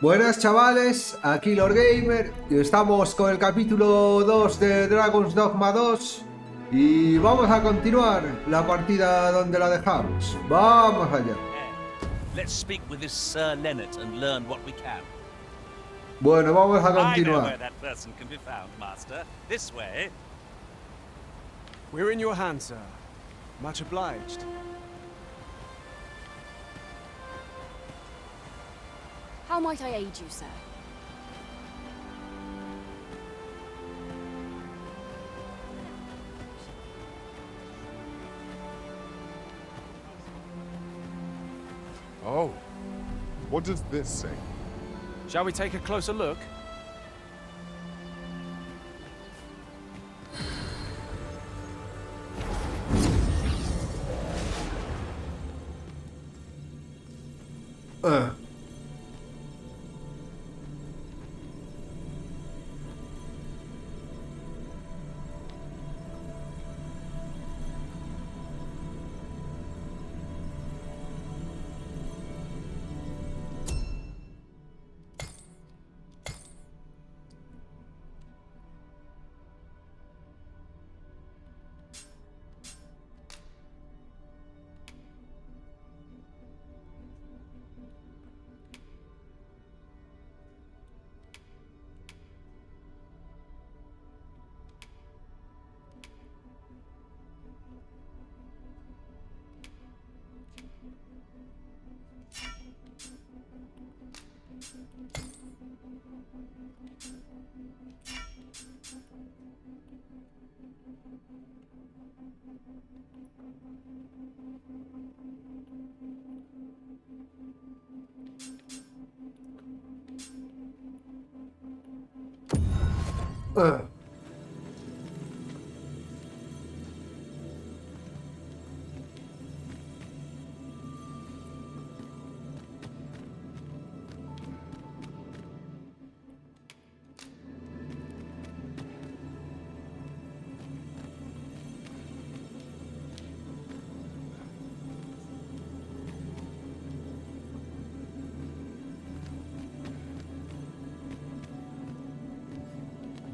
Buenas chavales, aquí Lord Gamer y estamos con el capítulo 2 de Dragon's Dogma 2 y vamos a continuar la partida donde la dejamos. Vamos allá. Let's speak with this Sir Leonard and learn what we can. Bueno, vamos a I know continuar. where that person can be found, Master. This way. We're in your hands, sir. Much obliged. How might I aid you, sir? Oh, what does this say? Shall we take a closer look?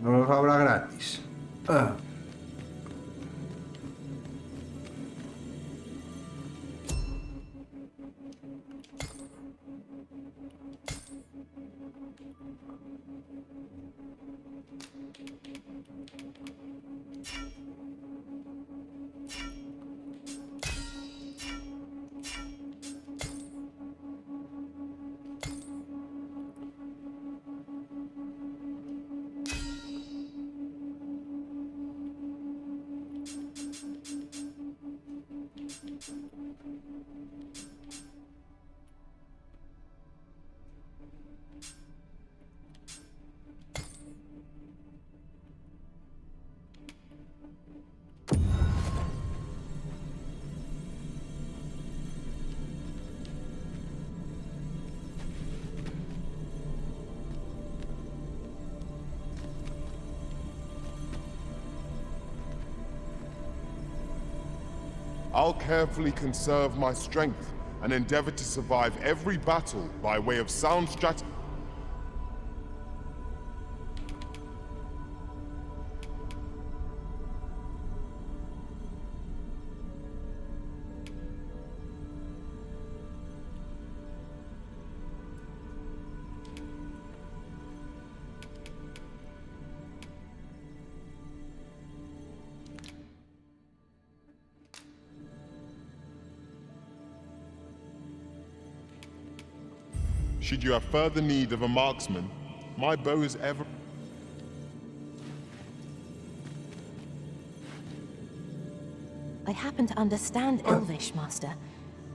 No los habrá gratis. I'll carefully conserve my strength and endeavor to survive every battle by way of sound strategy. Should you have further need of a marksman, my bow is ever... I happen to understand Elvish, Master.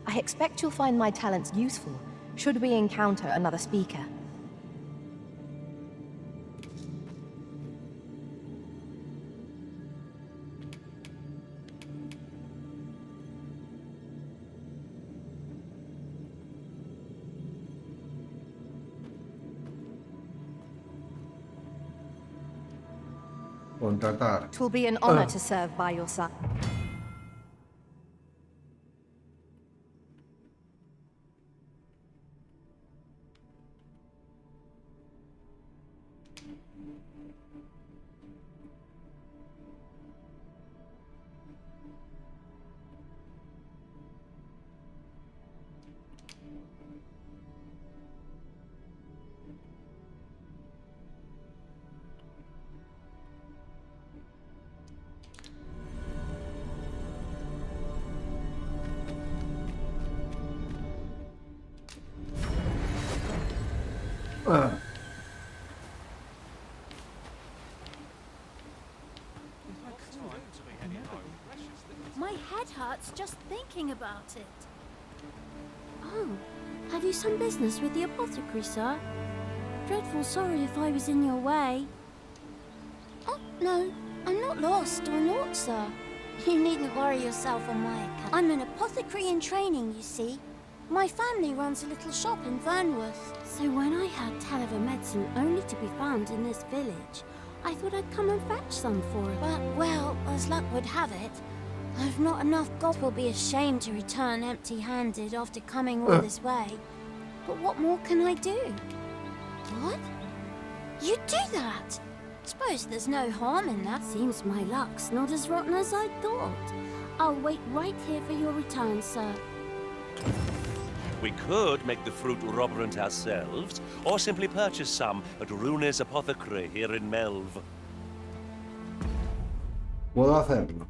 I expect you'll find my talents useful, should we encounter another speaker. Contratar. It will be an honor to serve by your side. My head hurts just thinking about it. Oh, have you some business with the apothecary, sir? Dreadful sorry if I was in your way. Oh, no, I'm not lost or naught, sir. You needn't worry yourself on my account. I'm an apothecary in training, you see. My family runs a little shop in Vernworth. So when I heard tell of a medicine only to be found in this village, I thought I'd come and fetch some for it. But, well, as luck would have it, I've not enough gold. Will be ashamed to return empty-handed after coming all this way. But what more can I do? What? You'd do that? Suppose there's no harm in that. Seems my luck's not as rotten as I thought. I'll wait right here for your return, sir. We could make the fruit roberant ourselves, or simply purchase some at Rune's Apothecary here in Melve. Puedo hacerlo.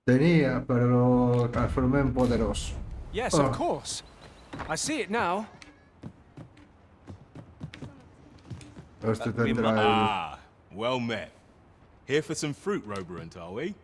Tenía, pero lo transformé en poderoso. Yes, of course. I see it now. Este tendrá el... Ah, well met. Here for some fruit, Roberant, are we?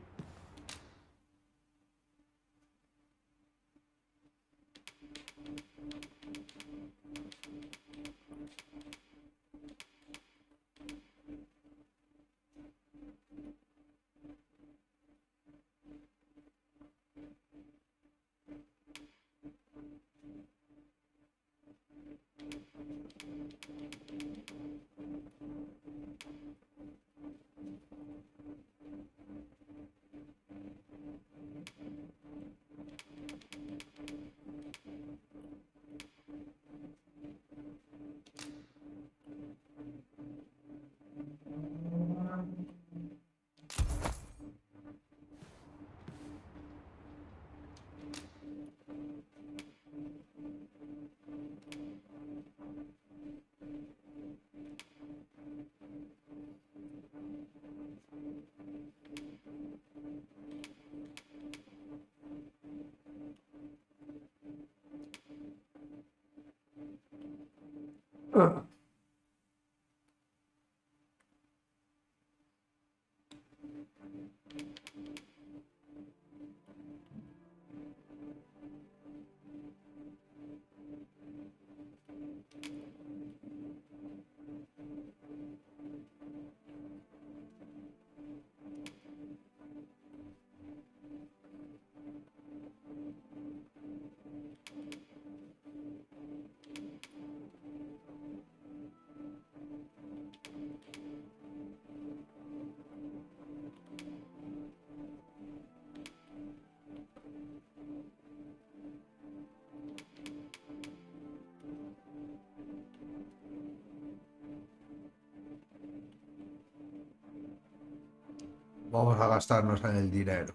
Vamos a gastarnos en el dinero.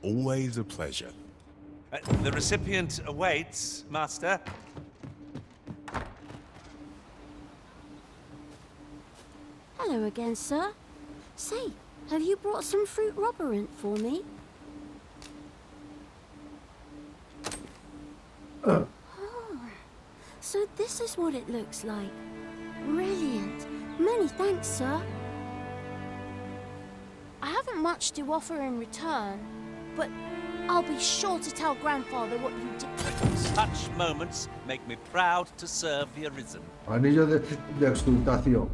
Always a pleasure. The recipient awaits, Master. Hello again, sir. Say, have you brought some fruit robberant for me? Oh, so this is what it looks like. Brilliant. Many thanks, sir. I haven't much to offer in return, but I'll be sure to tell Grandfather what you did. Such moments make me proud to serve the Arisen. Anillo de exaltación.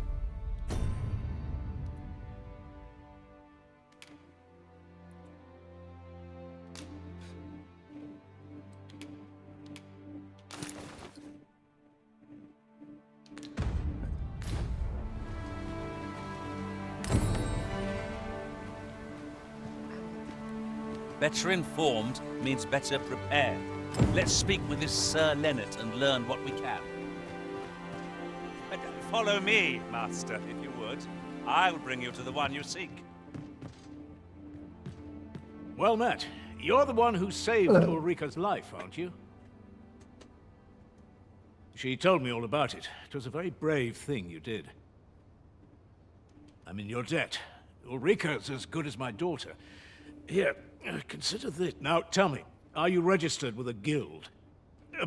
Better informed means better prepared. Let's speak with this Sir Leonard and learn what we can. Follow me, Master, if you would. I'll bring you to the one you seek. Well met. You're the one who saved Ulrika's life, aren't you? She told me all about it. It was a very brave thing you did. I'm in your debt. Ulrika's as good as my daughter. Here, consider this. Now, tell me, are you registered with a guild?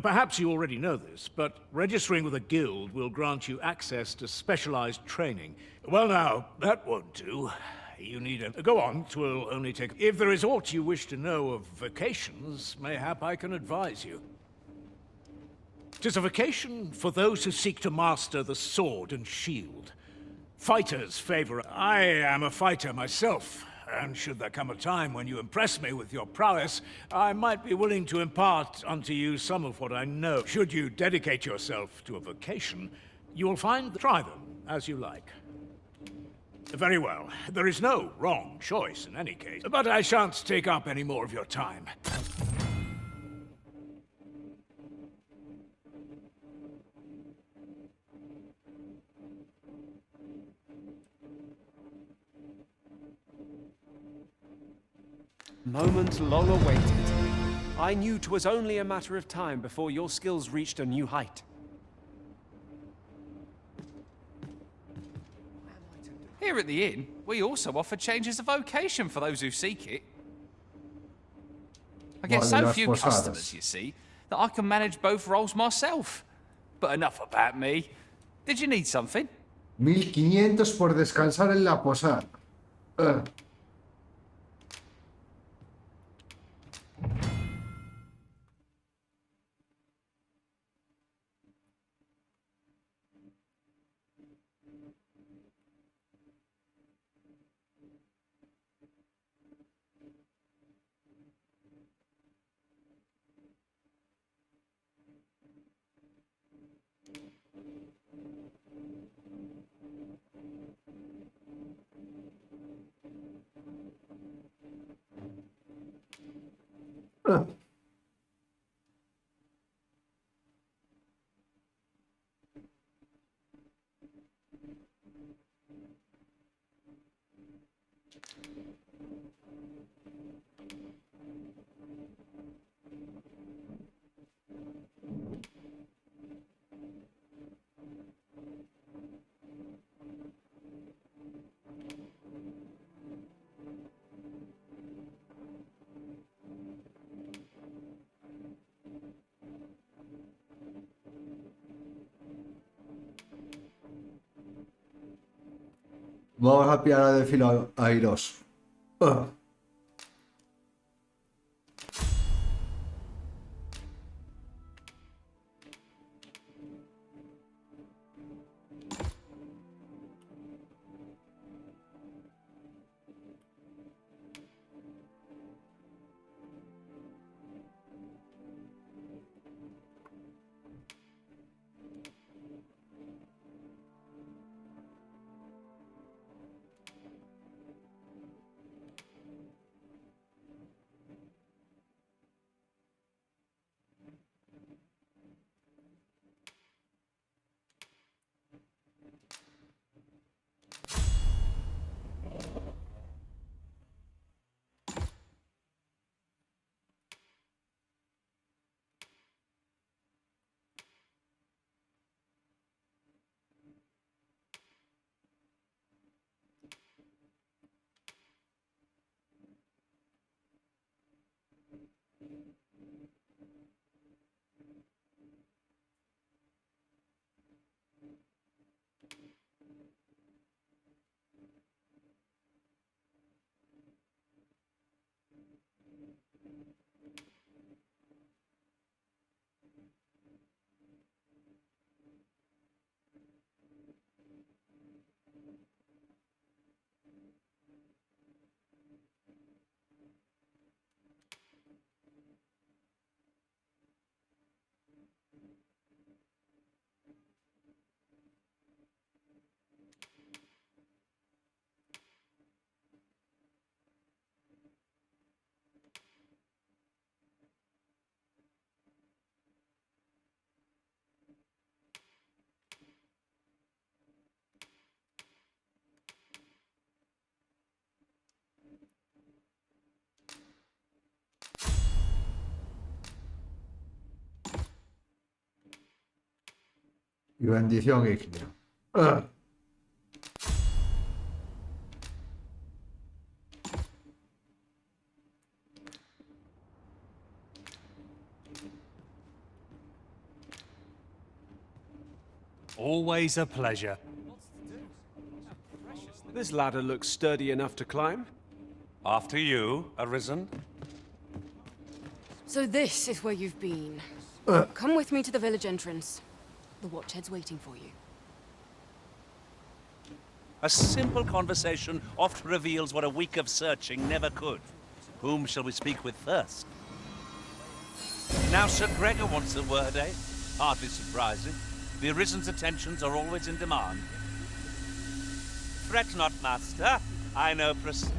Perhaps you already know this, but registering with a guild will grant you access to specialized training. Well now, that won't do. You need a... Go on, 'twill only take... If there is aught you wish to know of vacations, mayhap I can advise you. 'Tis a vacation for those who seek to master the sword and shield. Fighters favor... I am a fighter myself. And should there come a time when you impress me with your prowess, I might be willing to impart unto you some of what I know. Should you dedicate yourself to a vocation, you will find... Try them, as you like. Very well. There is no wrong choice in any case, but I shan't take up any more of your time. Moment long awaited. I knew 'twas only a matter of time before your skills reached a new height. Here at the inn, we also offer changes of vocation for those who seek it. I get so few customers, you see, that I can manage both roles myself. But enough about me. Did you need something? 1500 por descansar en la posada. Vamos a pillar de filo airoso. Y bendición ígnea. ¡Ah! Always a pleasure. This ladder looks sturdy enough to climb. After you, Arisen. So this is where you've been. Come with me to the village entrance. The watchhead's waiting for you. A simple conversation oft reveals what a week of searching never could. Whom shall we speak with first? Now Sir Gregor wants a word, eh? Hardly surprising. The Arisen's attentions are always in demand. Fret not, Master. I know precisely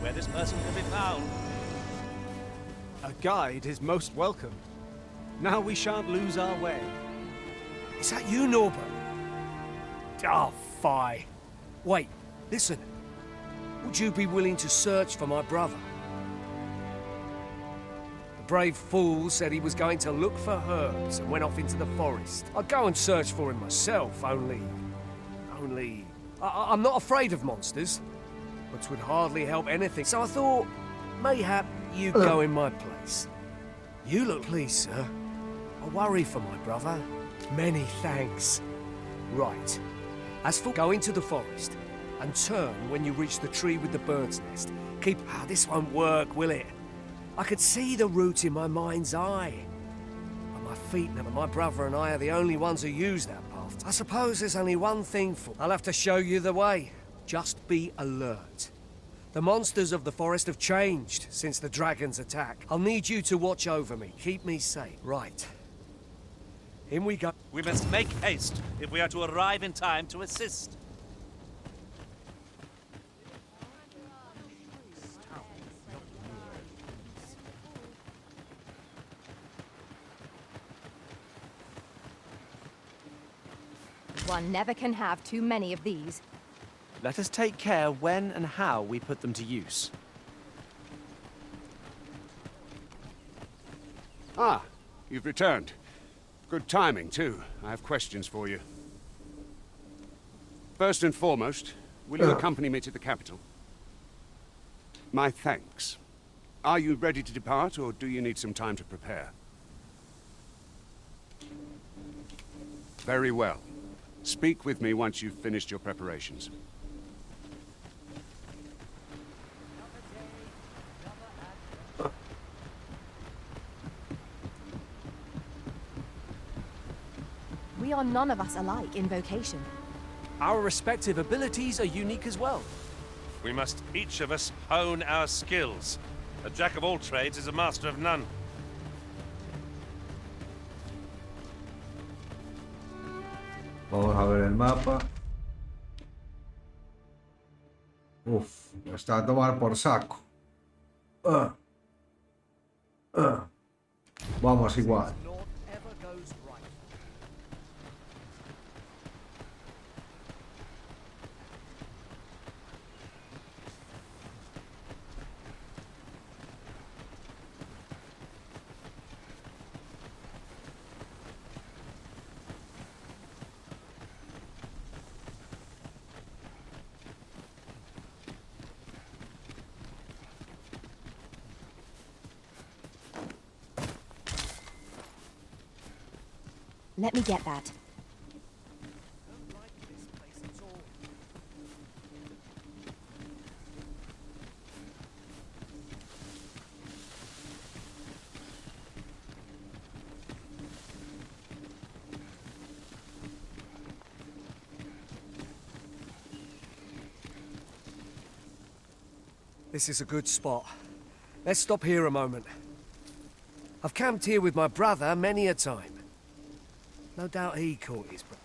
where this person can be found. A guide is most welcome. Now we shan't lose our way. Is that you, Norbert? Oh, fie. Wait, listen. Would you be willing to search for my brother? The brave fool said he was going to look for herbs and went off into the forest. I'd go and search for him myself, only... I'm not afraid of monsters, but 'twould hardly help anything. So I thought, mayhap you'd go in my place. You look pleased, sir. I worry for my brother. Many thanks. Right. As for go into the forest, and turn when you reach the tree with the bird's nest. Keep... this won't work, will it? I could see the route in my mind's eye. But my feet never... My brother and I are the only ones who use that path. I suppose there's only one thing for... I'll have to show you the way. Just be alert. The monsters of the forest have changed since the dragon's attack. I'll need you to watch over me. Keep me safe. Right. In we go. We must make haste if we are to arrive in time to assist. One never can have too many of these. Let us take care when and how we put them to use. Ah, you've returned. Good timing, too. I have questions for you. First and foremost, will you accompany me to the capital? My thanks. Are you ready to depart, or do you need some time to prepare? Very well. Speak with me once you've finished your preparations. We are none of us alike in vocation. Our respective abilities are unique as well. We must each of us hone our skills. A jack of all trades is a master of none. Vamos a ver el mapa. Uf, está a tomar por saco. Vamos igual. Let me get that. This is a good spot. Let's stop here a moment. I've camped here with my brother many a time. No doubt he caught his brother.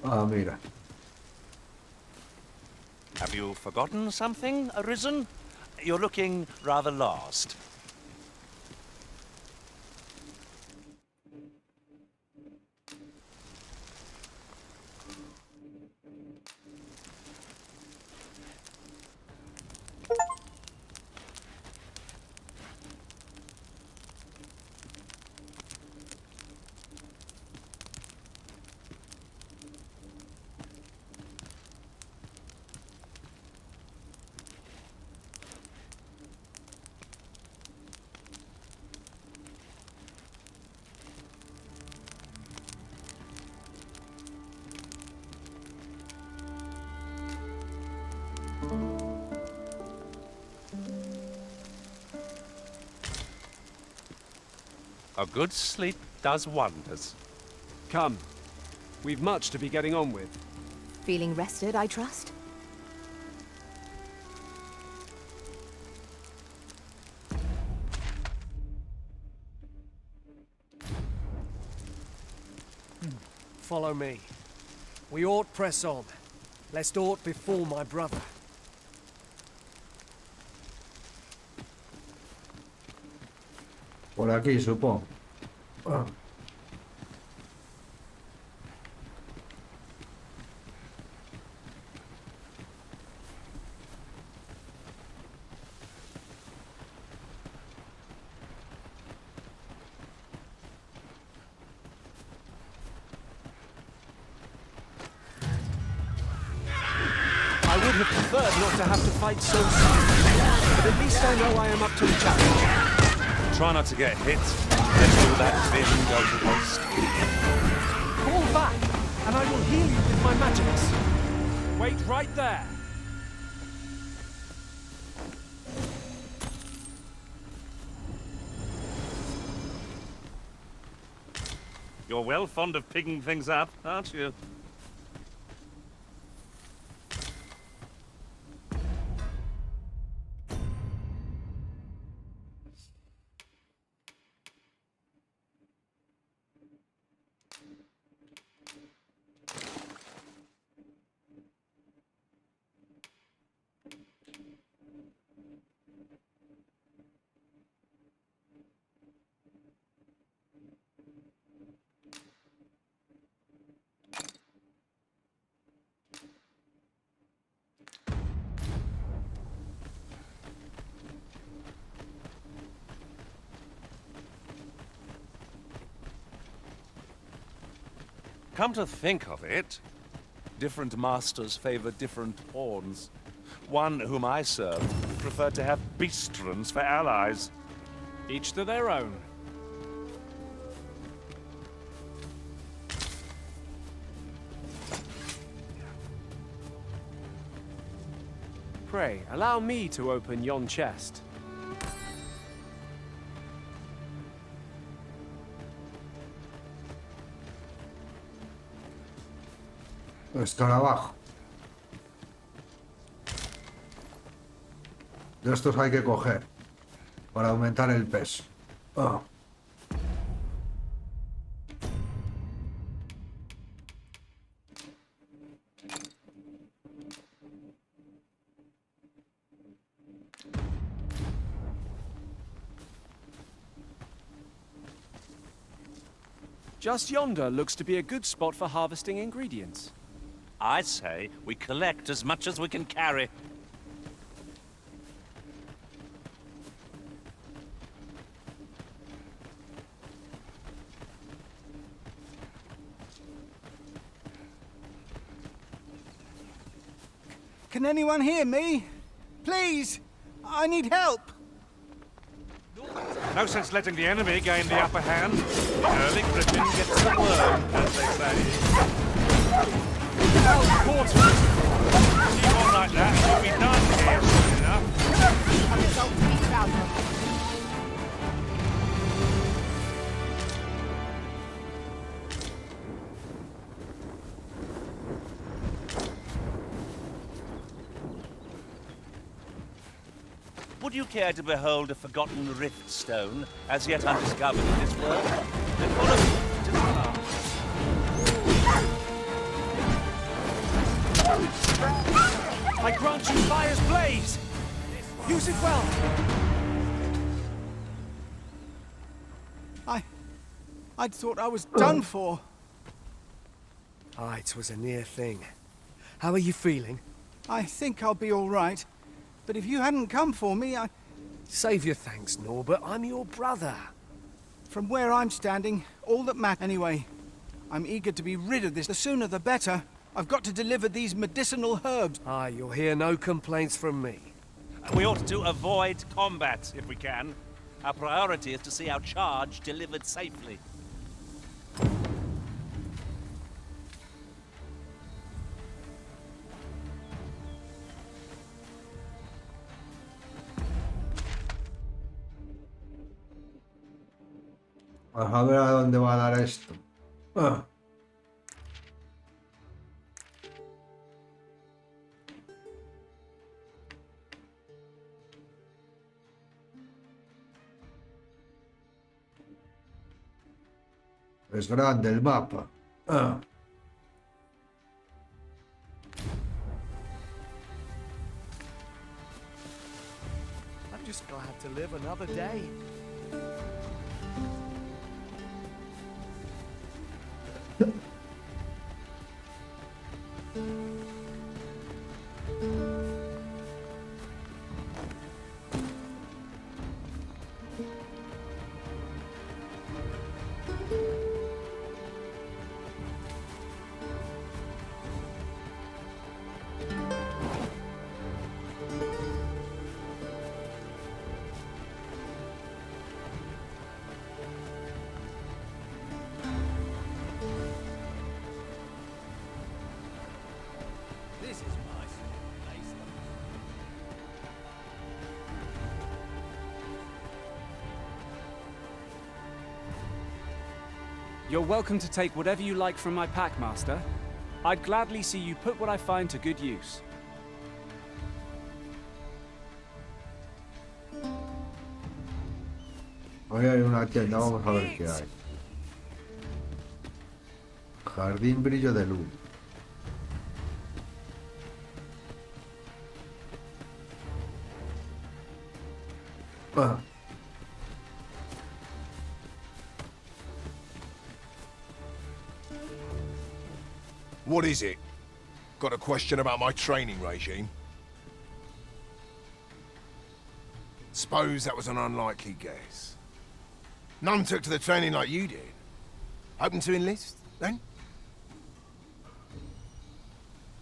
Ah, mira. Have you forgotten something, Arisen? You're looking rather lost. A good sleep does wonders. Come. We've much to be getting on with. Feeling rested, I trust? Follow me. We ought press on, lest aught befall my brother. Por aquí, supongo. Ah. I would have preferred not to have to fight so soon, but at least I know I am up to the challenge. Try not to get hit. Let all that vision go to waste. Fall back, and I will heal you with my magics. Wait right there. You're well fond of picking things up, aren't you? Come to think of it, different masters favor different pawns. One whom I served preferred to have beastrons for allies. Each to their own. Pray, allow me to open yon chest. Escarabajo. De estos hay que coger para aumentar el peso. Ah. Just yonder looks to be a good spot for harvesting ingredients. I say we collect as much as we can carry. Can anyone hear me? Please! I need help! No sense letting the enemy gain the upper hand. The early griffin gets the worm, as they say. Keep on like that, you'll be done here soon enough. A result to be proud of. Would you care to behold a forgotten rift stone, as yet undiscovered in this world? And follow me to the path. I grant you fire's blaze! Use it well! I'd thought I was done for. Ah, it was a near thing. How are you feeling? I think I'll be all right. But if you hadn't come for me, Save your thanks, Norbert. I'm your brother. From where I'm standing, all that matters anyway. I'm eager to be rid of this. The sooner the better. I've got to deliver these medicinal herbs. Ah, you'll hear no complaints from me. We ought to avoid combat, if we can. Our priority is to see our charge delivered safely. A ver a dónde va a dar esto. Es grande el mapa. I'm just glad to live another day. You're welcome to take whatever you like from my pack, Master. I'd gladly see you put what I find to good use. Hoy hay una tienda, vamos a ver qué hay. Jardín brillo de luz. What is it? Got a question about my training regime? Suppose that was an unlikely guess. None took to the training like you did. Hoping to enlist, then?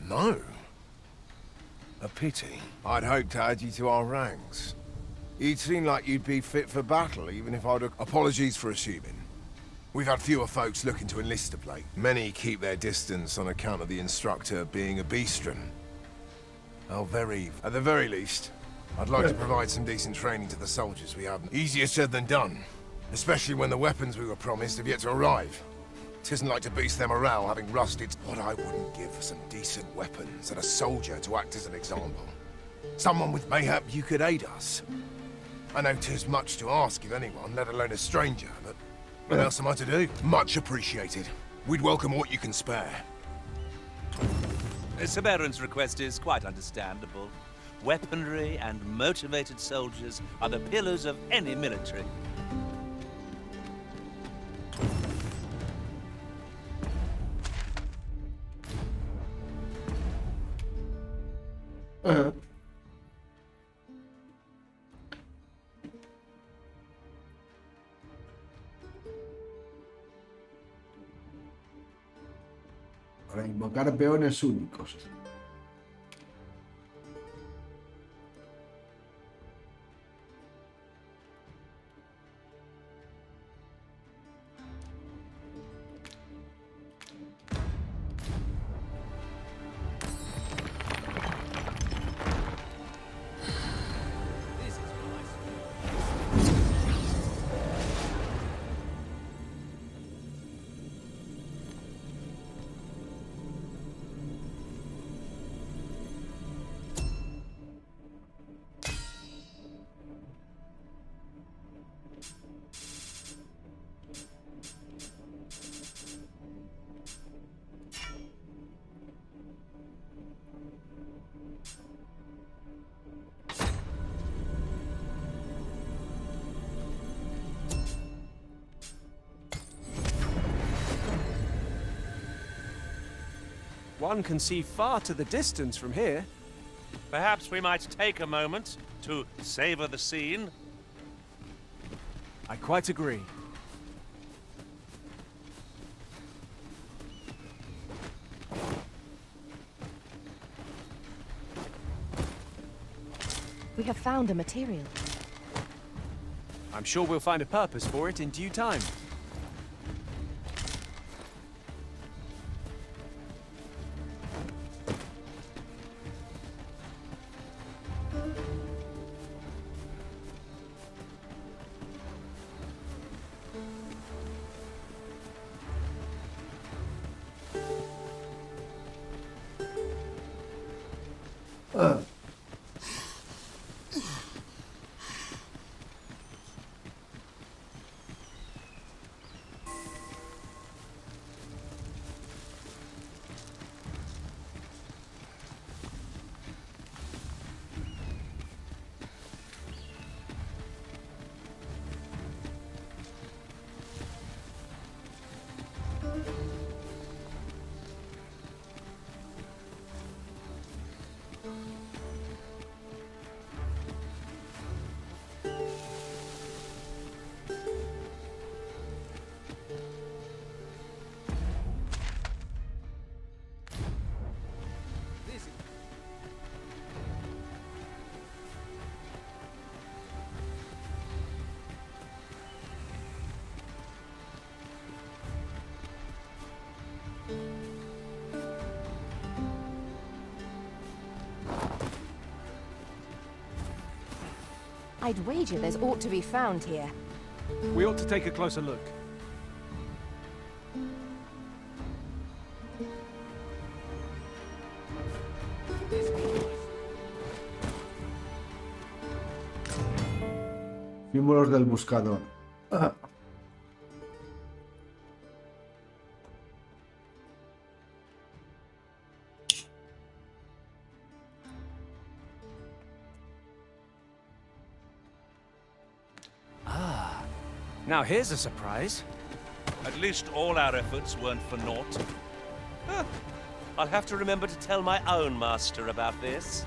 No. A pity. I'd hoped to add you to our ranks. You'd seem like you'd be fit for battle, even if I'd... Apologies for assuming. We've had fewer folks looking to enlist of late. Many keep their distance on account of the instructor being a beastren. At the very least, I'd like to provide some decent training to the soldiers we have. Easier said than done, especially when the weapons we were promised have yet to arrive. Tisn't like to boost their morale having rusted. What I wouldn't give for some decent weapons and a soldier to act as an example. Someone with mayhap you could aid us. I know 'tis much to ask of anyone, let alone a stranger, but what else am I to do? Much appreciated. We'd welcome what you can spare. Severan's request is quite understandable. Weaponry and motivated soldiers are the pillars of any military. Para invocar peones únicos. One can see far to the distance from here. Perhaps we might take a moment to savor the scene. I quite agree. We have found a material. I'm sure we'll find a purpose for it in due time. I'd wager there's ought to be found here. We ought to take a closer look. Símbolos del buscador. Now here's a surprise. At least all our efforts weren't for naught. I'll have to remember to tell my own master about this.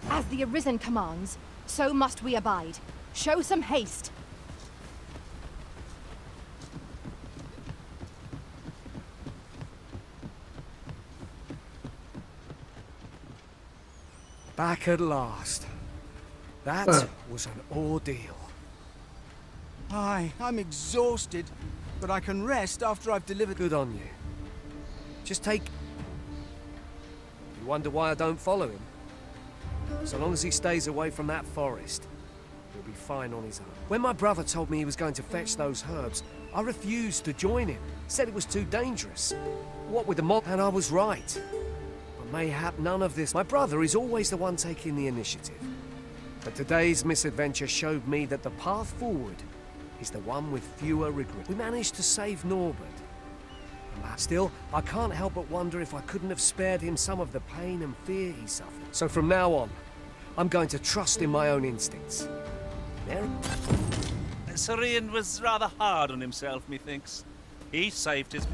As the Arisen commands, so must we abide. Show some haste. Back at last. That was an ordeal. Aye, I'm exhausted, but I can rest after I've delivered... Good on you. Just take... You wonder why I don't follow him? So long as he stays away from that forest, he'll be fine on his own. When my brother told me he was going to fetch those herbs, I refused to join him. Said it was too dangerous. What with the mob? And I was right. But mayhap none of this. My brother is always the one taking the initiative. But today's misadventure showed me that the path forward is the one with fewer regrets. We managed to save Norbert. Still, I can't help but wonder if I couldn't have spared him some of the pain and fear he suffered. So from now on, I'm going to trust in my own instincts. Sir Ian was rather hard on himself, methinks. He saved his...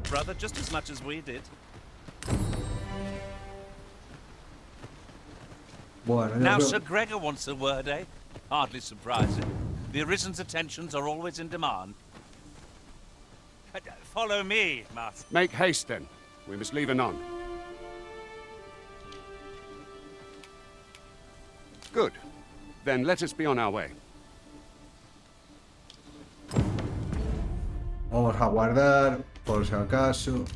Brother, just as much as we did. Bueno, Now yo Sir creo... Gregor wants a word, eh? Hardly surprising. The Arisen's attentions are always in demand. Follow me, Master. Make haste, then. We must leave anon. Good. Then let us be on our way. Vamos a guardar, por si acaso.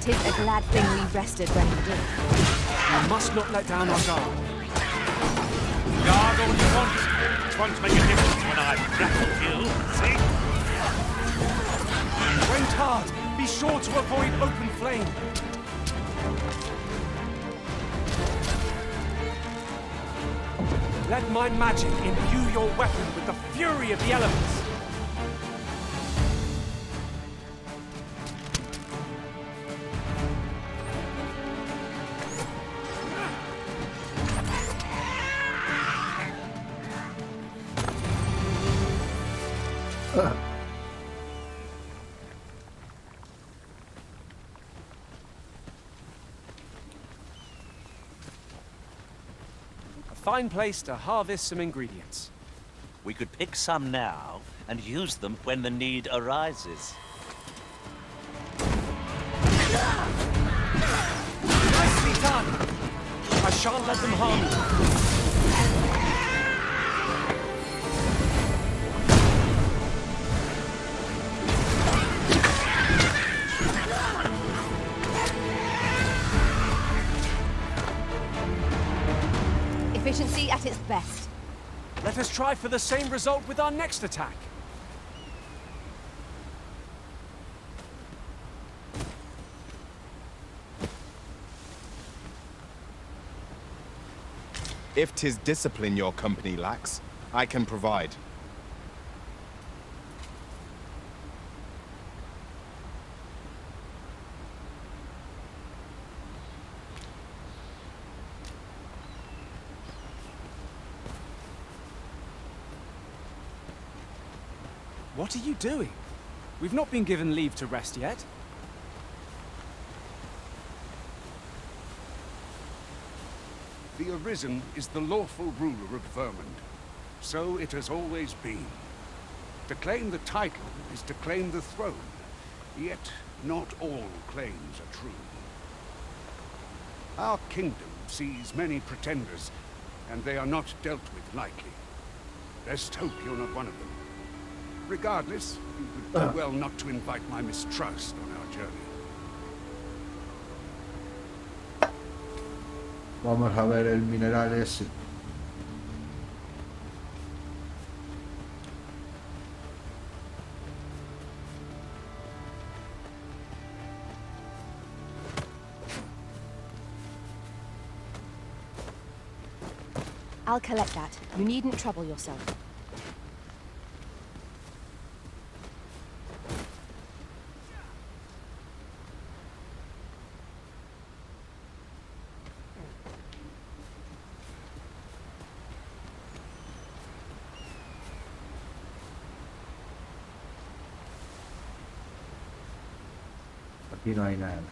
Tis a glad thing we rested when we did. We must not let down our guard. Guard all you want. It won't make a difference when I grapple you, see? Wait hard. Be sure to avoid open flame. Let my magic imbue your weapon with the fury of the elements. Fine place to harvest some ingredients. We could pick some now and use them when the need arises. Nicely done! I shan't let them harm you. Efficiency at its best. Let us try for the same result with our next attack. If 'tis discipline your company lacks, I can provide. What are you doing? We've not been given leave to rest yet. The Arisen is the lawful ruler of Vermund. So it has always been. To claim the title is to claim the throne. Yet not all claims are true. Our kingdom sees many pretenders, and they are not dealt with lightly. Best hope you're not one of them. Regardless, you would do well not to invite my mistrust on our journey. Vamos a ver el mineral ese. I'll collect that. You needn't trouble yourself. Aquí no hay nada.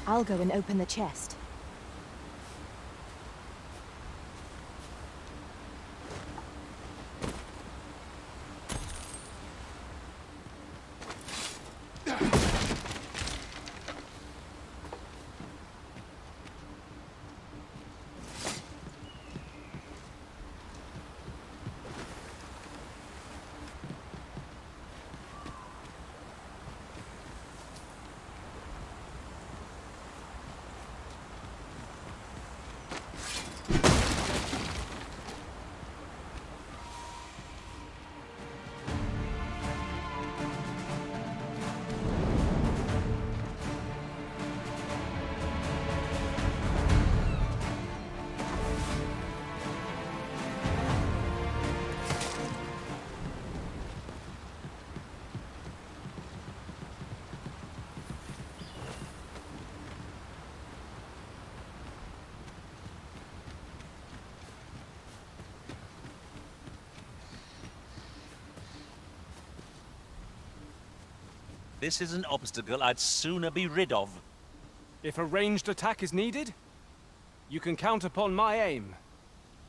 I'll go and open the chest. This is an obstacle I'd sooner be rid of. If a ranged attack is needed, you can count upon my aim.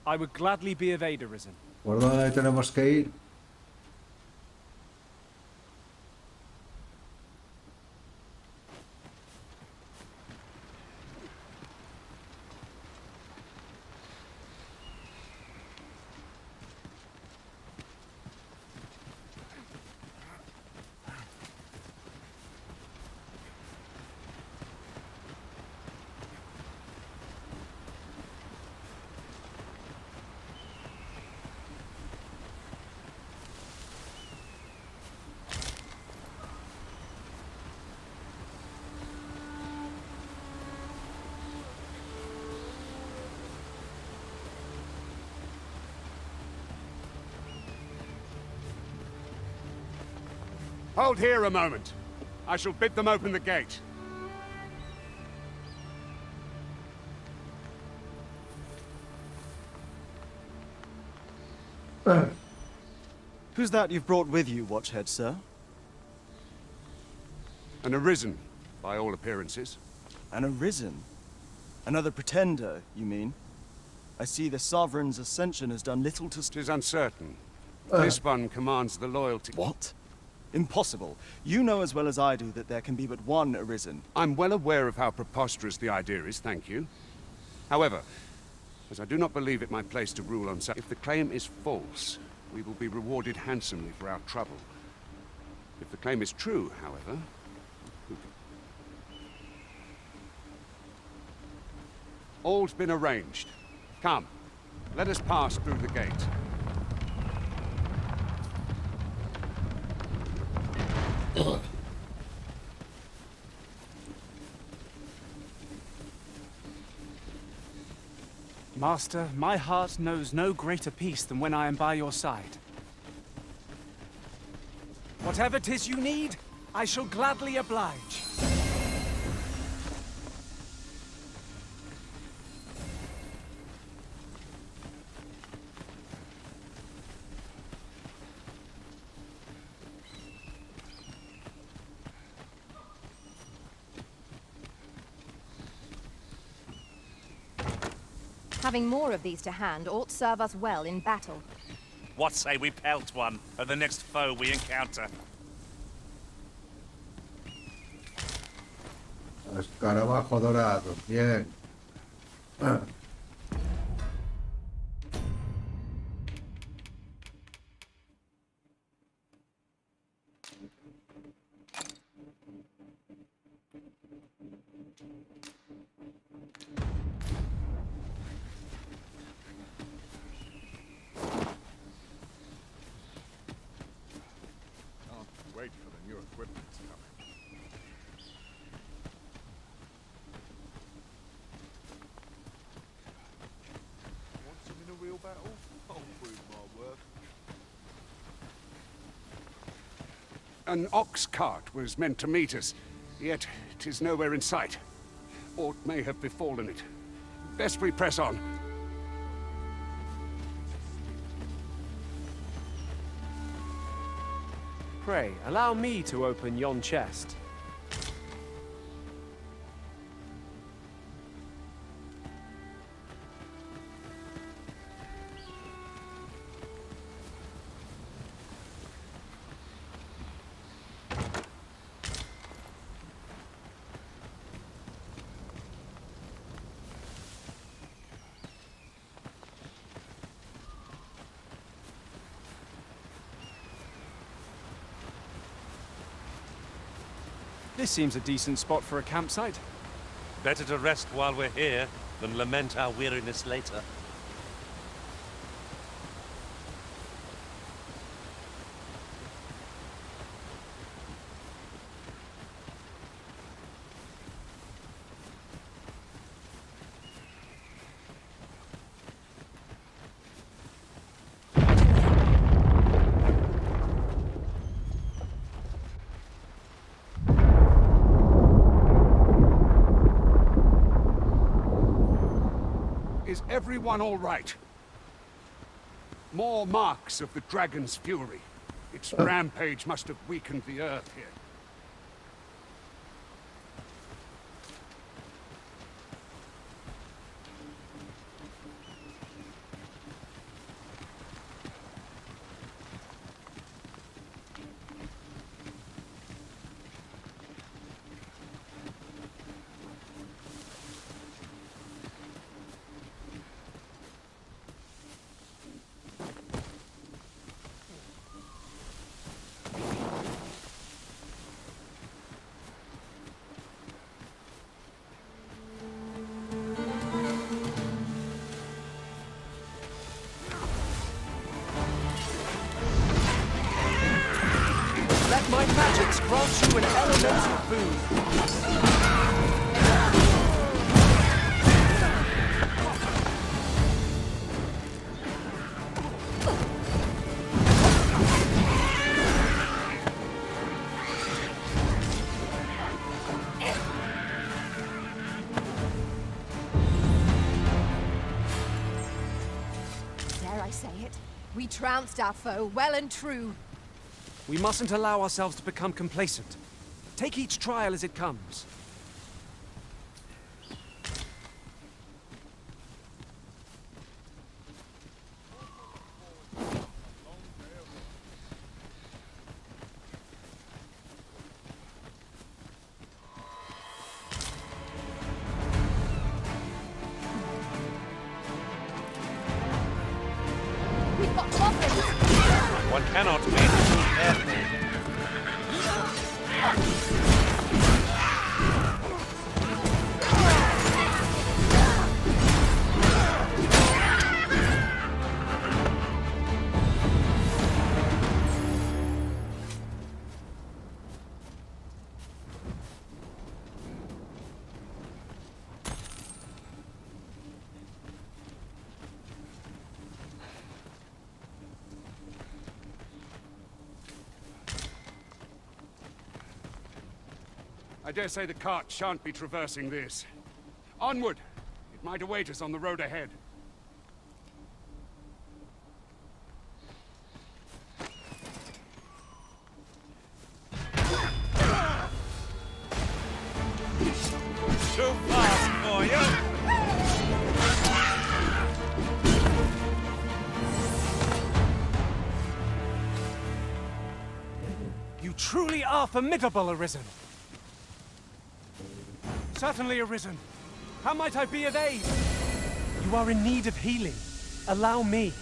I would gladly be of aid, Arisen. ¿Por dónde tenemos que ir? Hold here a moment. I shall bid them open the gate. Who's that you've brought with you, Watchhead, sir? An Arisen, by all appearances. An Arisen? Another pretender, you mean? I see the Sovereign's ascension has done little to... 'Tis uncertain. This one commands the loyalty... What? Impossible. You know as well as I do that there can be but one Arisen. I'm well aware of how preposterous the idea is, thank you. However, as I do not believe it my place to rule on such... If the claim is false, we will be rewarded handsomely for our trouble. If the claim is true, however... All's been arranged. Come, let us pass through the gate. Master, my heart knows no greater peace than when I am by your side. Whatever 'tis you need, I shall gladly oblige. Having more of these to hand ought serve us well in battle. What say we pelt one at the next foe we encounter? Escarabajo dorado. Bien. Wait for the new equipment's coming. Want some in a real battle? I'll prove my worth. An ox cart was meant to meet us, yet 'tis nowhere in sight. Aught may have befallen it. Best we press on. Pray, allow me to open yon chest. This seems a decent spot for a campsite. Better to rest while we're here than lament our weariness later. Is everyone all right? More marks of the dragon's fury. Its rampage must have weakened the earth here. Let my magics grant you an elemental boon. Dare I say it? We trounced our foe well and true. We mustn't allow ourselves to become complacent. Take each trial as it comes. We've got problems. One cannot be too careful. I dare say the cart shan't be traversing this. Onward! It might await us on the road ahead. Too fast for you! truly are formidable, Arisen. Certainly, Arisen. How might I be of aid? You are in need of healing. Allow me.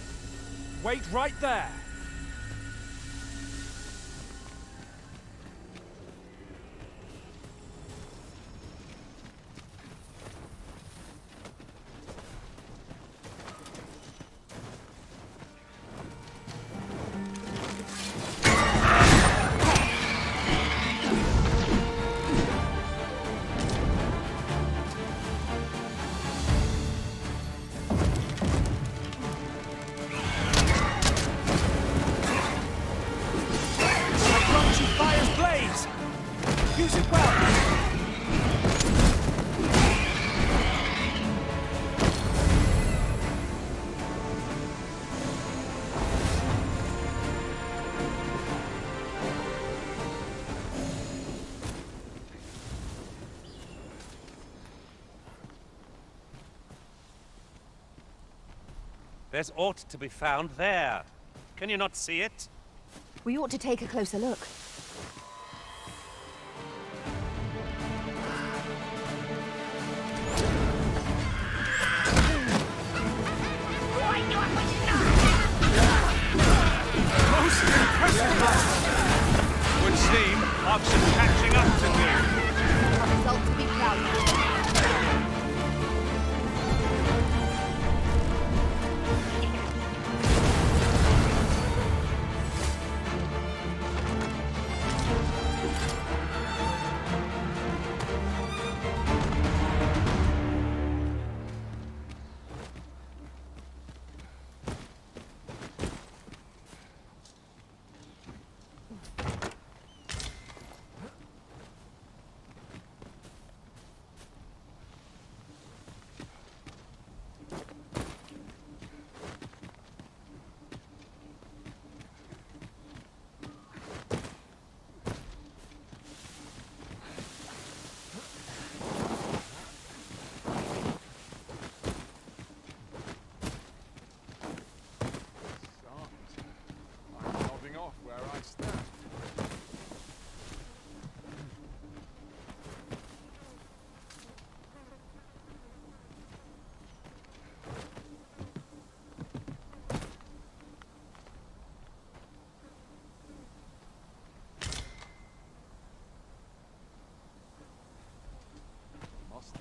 Wait right there. There's aught to be found there. Can you not see it? We ought to take a closer look. Most impressive, Master! Would seem I've some catching up to do. A result to be proud of.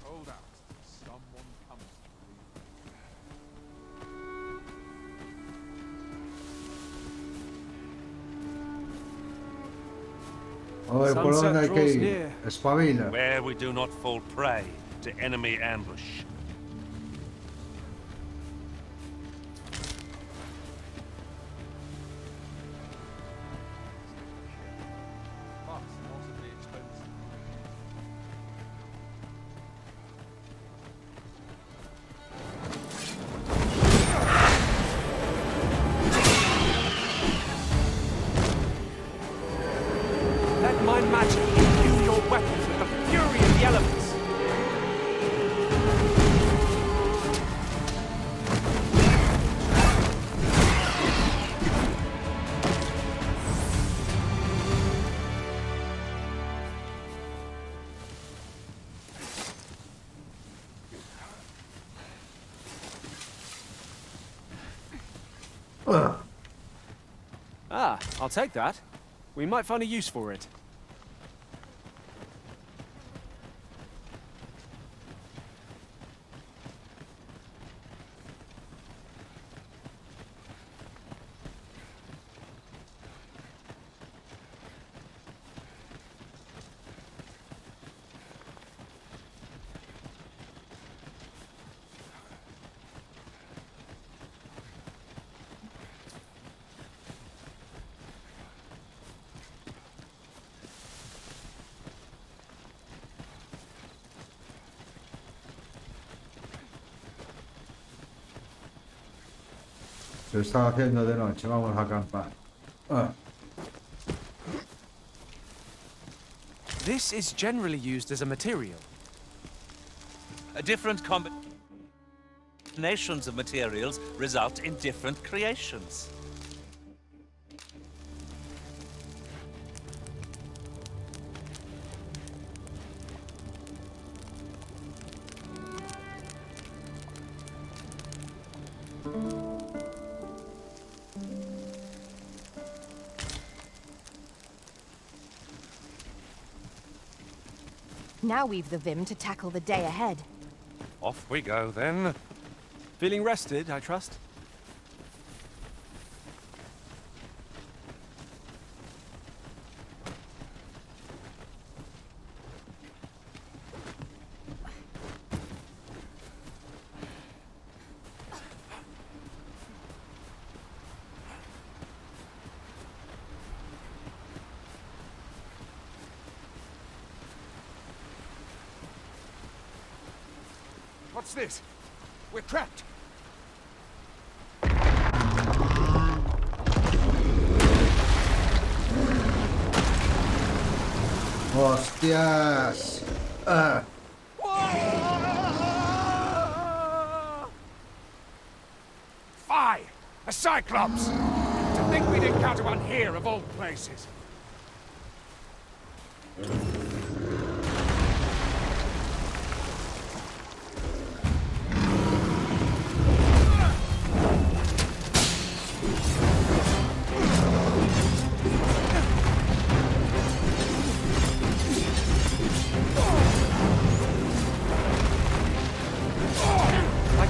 Hold out. Someone comes A ver, ¿por dónde hay que ir? Espabila. Where we do not fall prey to enemy ambush. My magic imbue your weapons with the fury of the elements. Ah, I'll take that. We might find a use for it. Se está haciendo de noche, vamos a acampar. This is generally used as a material. Different combinations of materials result in different creations. Now we've the vim to tackle the day ahead. Off we go, then. Feeling rested, I trust? What's this? We're trapped. ¡Hostias! Fie! A Cyclops! To think we'd encounter one here of all places.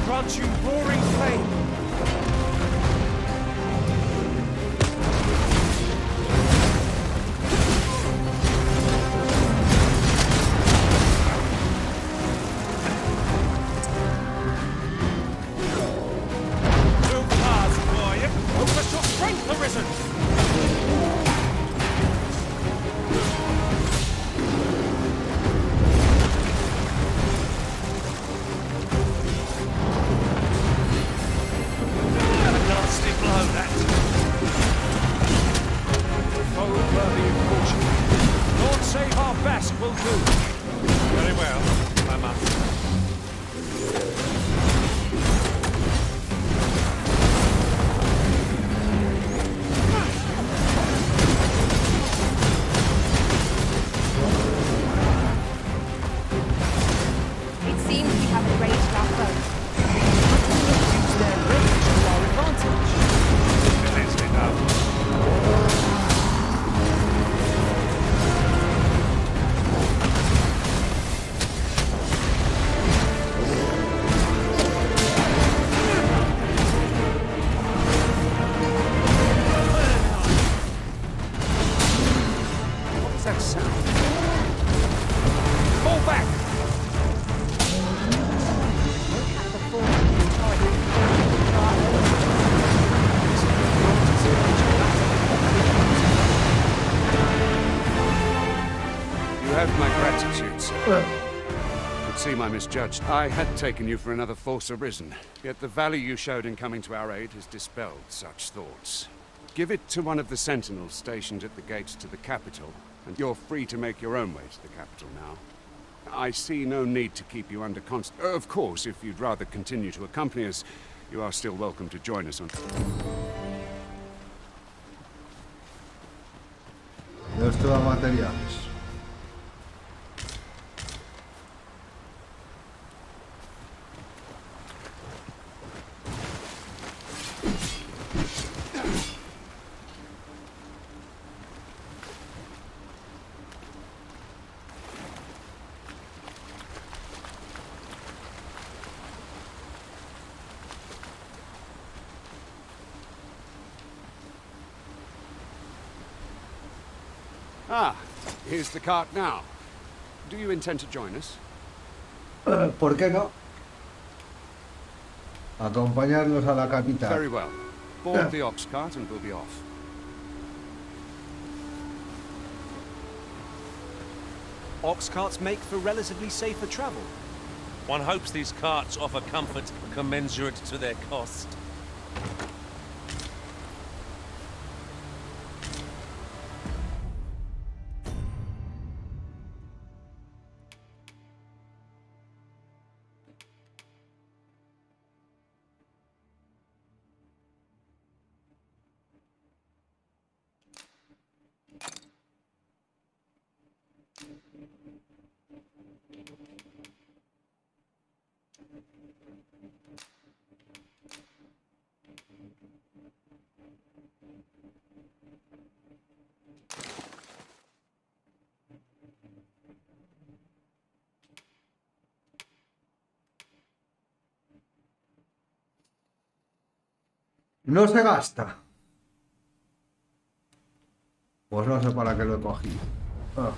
Grant you roaring flame! Move fast, warrior! Hope that your strength arisen! Will do. Very well, my master. It seems we have arranged our foes. Use their rage to our advantage. It is enough. That sound? Fall back! You have my gratitude, sir. Could seem I misjudged. I had taken you for another force arisen, yet the value you showed in coming to our aid has dispelled such thoughts. Give it to one of the sentinels stationed at the gates to the capital, and you're free to make your own way to the capital now. I see no need to keep you under Of course, if you'd rather continue to accompany us, you are still welcome to join us on... Nuestros materiales. Ah, here's the cart now. Do you intend to join us? ¿Por qué no? Acompañarlos a la capital. Very well. Board the ox cart and we'll be off. Ox carts make for relatively safer travel. One hopes these carts offer comfort commensurate to their cost. No se gasta. Pues no sé para qué lo he cogido. Ah.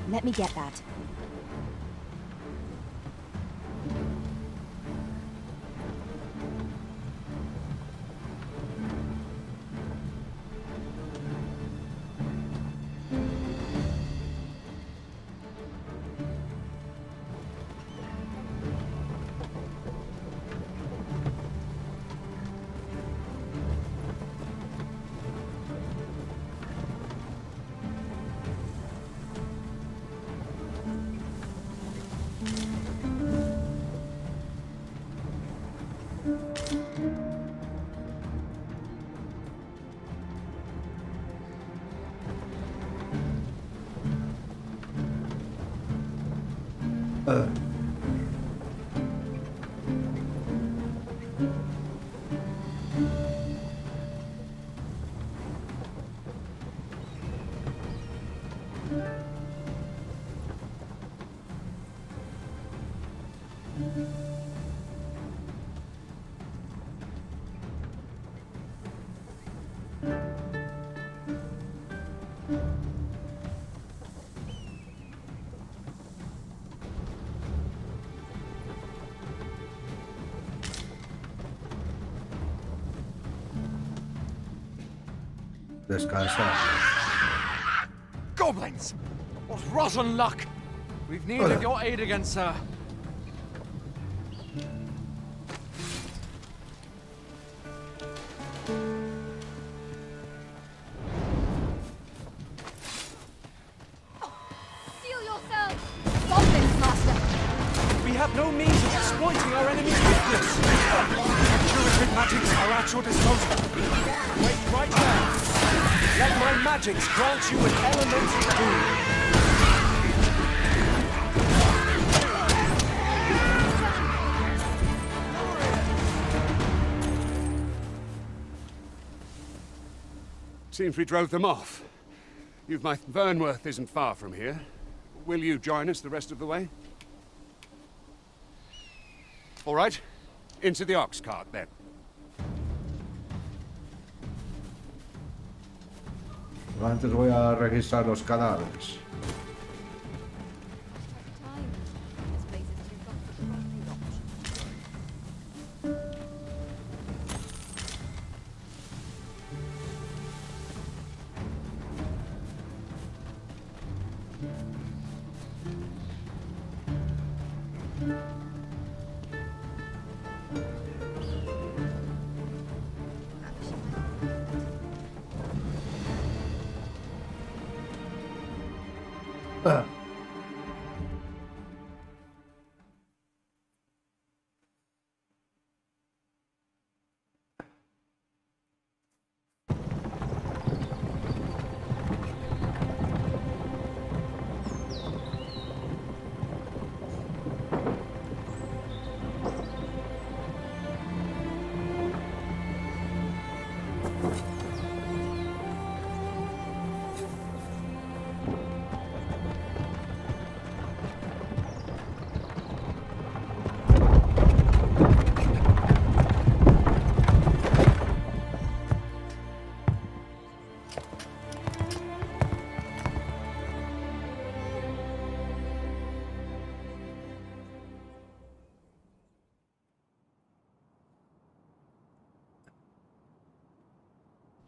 Let me get that. Descansar. Goblins! What rotten luck! We've needed your aid again, sir. Seal yourself! Goblins, Master! We have no means of exploiting our enemy's weakness. Curative magics are at your disposal. Wait right there. Let my magics grant you an elemental boon. Seems we drove them off. You've my Vernworth isn't far from here. Will you join us the rest of the way? All right. Into the ox cart, then. Antes voy a registrar los cadáveres.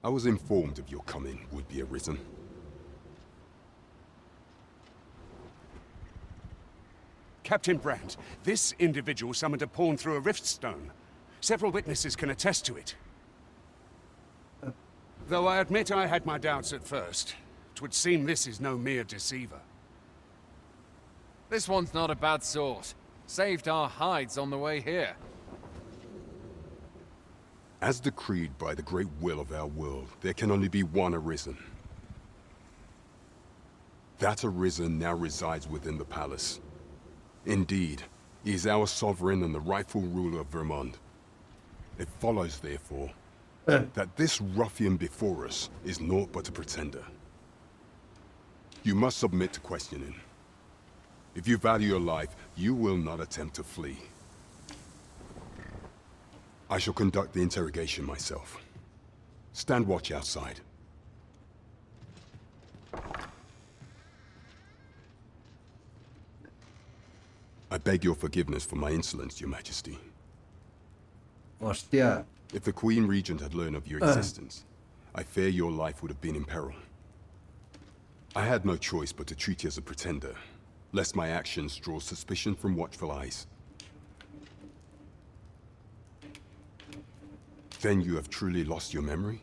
I was informed of your coming, would-be Arisen. Captain Brandt, this individual summoned a pawn through a rift stone. Several witnesses can attest to it. Though I admit I had my doubts at first. 'Twould seem this is no mere deceiver. This one's not a bad sort. Saved our hides on the way here. As decreed by the great will of our world, there can only be one Arisen. That Arisen now resides within the palace. Indeed, he is our sovereign and the rightful ruler of Vermont. It follows, therefore, that this ruffian before us is naught but a pretender. You must submit to questioning. If you value your life, you will not attempt to flee. I shall conduct the interrogation myself. Stand watch outside. I beg your forgiveness for my insolence, Your Majesty. Hostia. If the Queen Regent had learned of your existence, I fear your life would have been in peril. I had no choice but to treat you as a pretender, lest my actions draw suspicion from watchful eyes. Then you have truly lost your memory?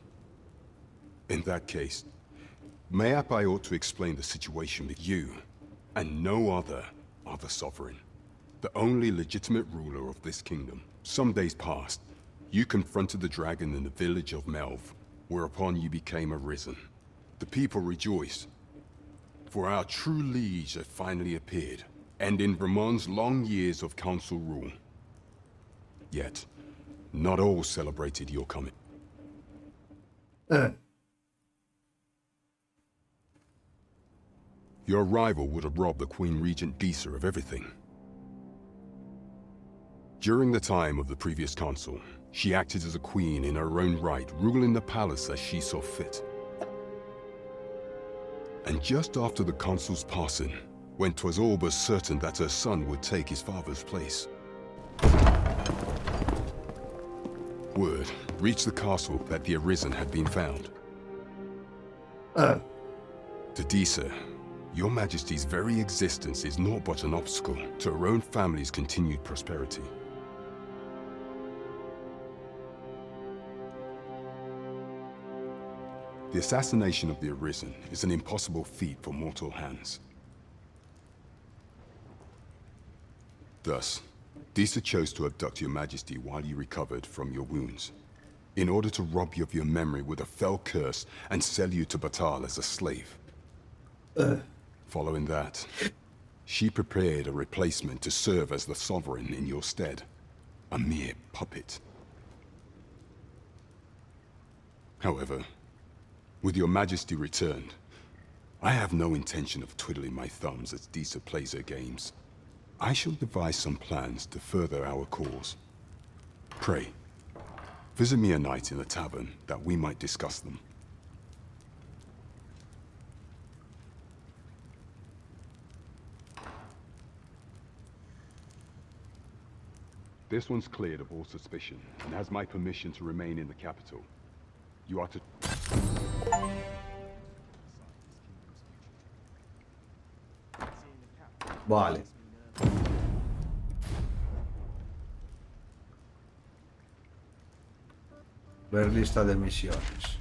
In that case, mayhap I ought to explain the situation with you, and no other, are the sovereign, the only legitimate ruler of this kingdom. Some days past, you confronted the dragon in the village of Melv, whereupon you became Arisen. The people rejoiced, for our true liege had finally appeared, ending Vermont's long years of council rule. Yet, not all celebrated your coming. Your arrival would have robbed the Queen Regent Disa of everything. During the time of the previous consul, she acted as a queen in her own right, ruling the palace as she saw fit. And just after the consul's passing, when 'twas all but certain that her son would take his father's place, word reached the castle that the Arisen had been found. To Disa, your Majesty's very existence is naught but an obstacle to her own family's continued prosperity. The assassination of the Arisen is an impossible feat for mortal hands. Thus, Disa chose to abduct your Majesty while you recovered from your wounds, in order to rob you of your memory with a fell curse and sell you to Batal as a slave. Following that, she prepared a replacement to serve as the sovereign in your stead, a mere puppet. However, with your Majesty returned, I have no intention of twiddling my thumbs as Disa plays her games. I shall devise some plans to further our cause. Pray, visit me a night in the tavern that we might discuss them. This one's cleared of all suspicion and has my permission to remain in the capital. You are to... Vale. Ver lista de misiones.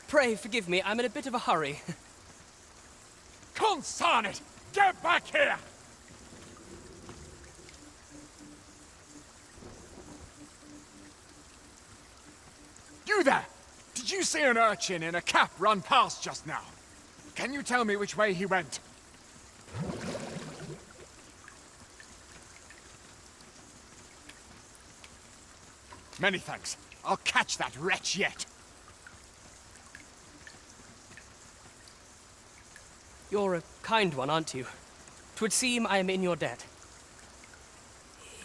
Pray forgive me, I'm in a bit of a hurry. Consarn it! Get back here! You there! Did you see an urchin in a cap run past just now? Can you tell me which way he went? Many thanks. I'll catch that wretch yet. You're a kind one, aren't you? 'Twould seem I am in your debt.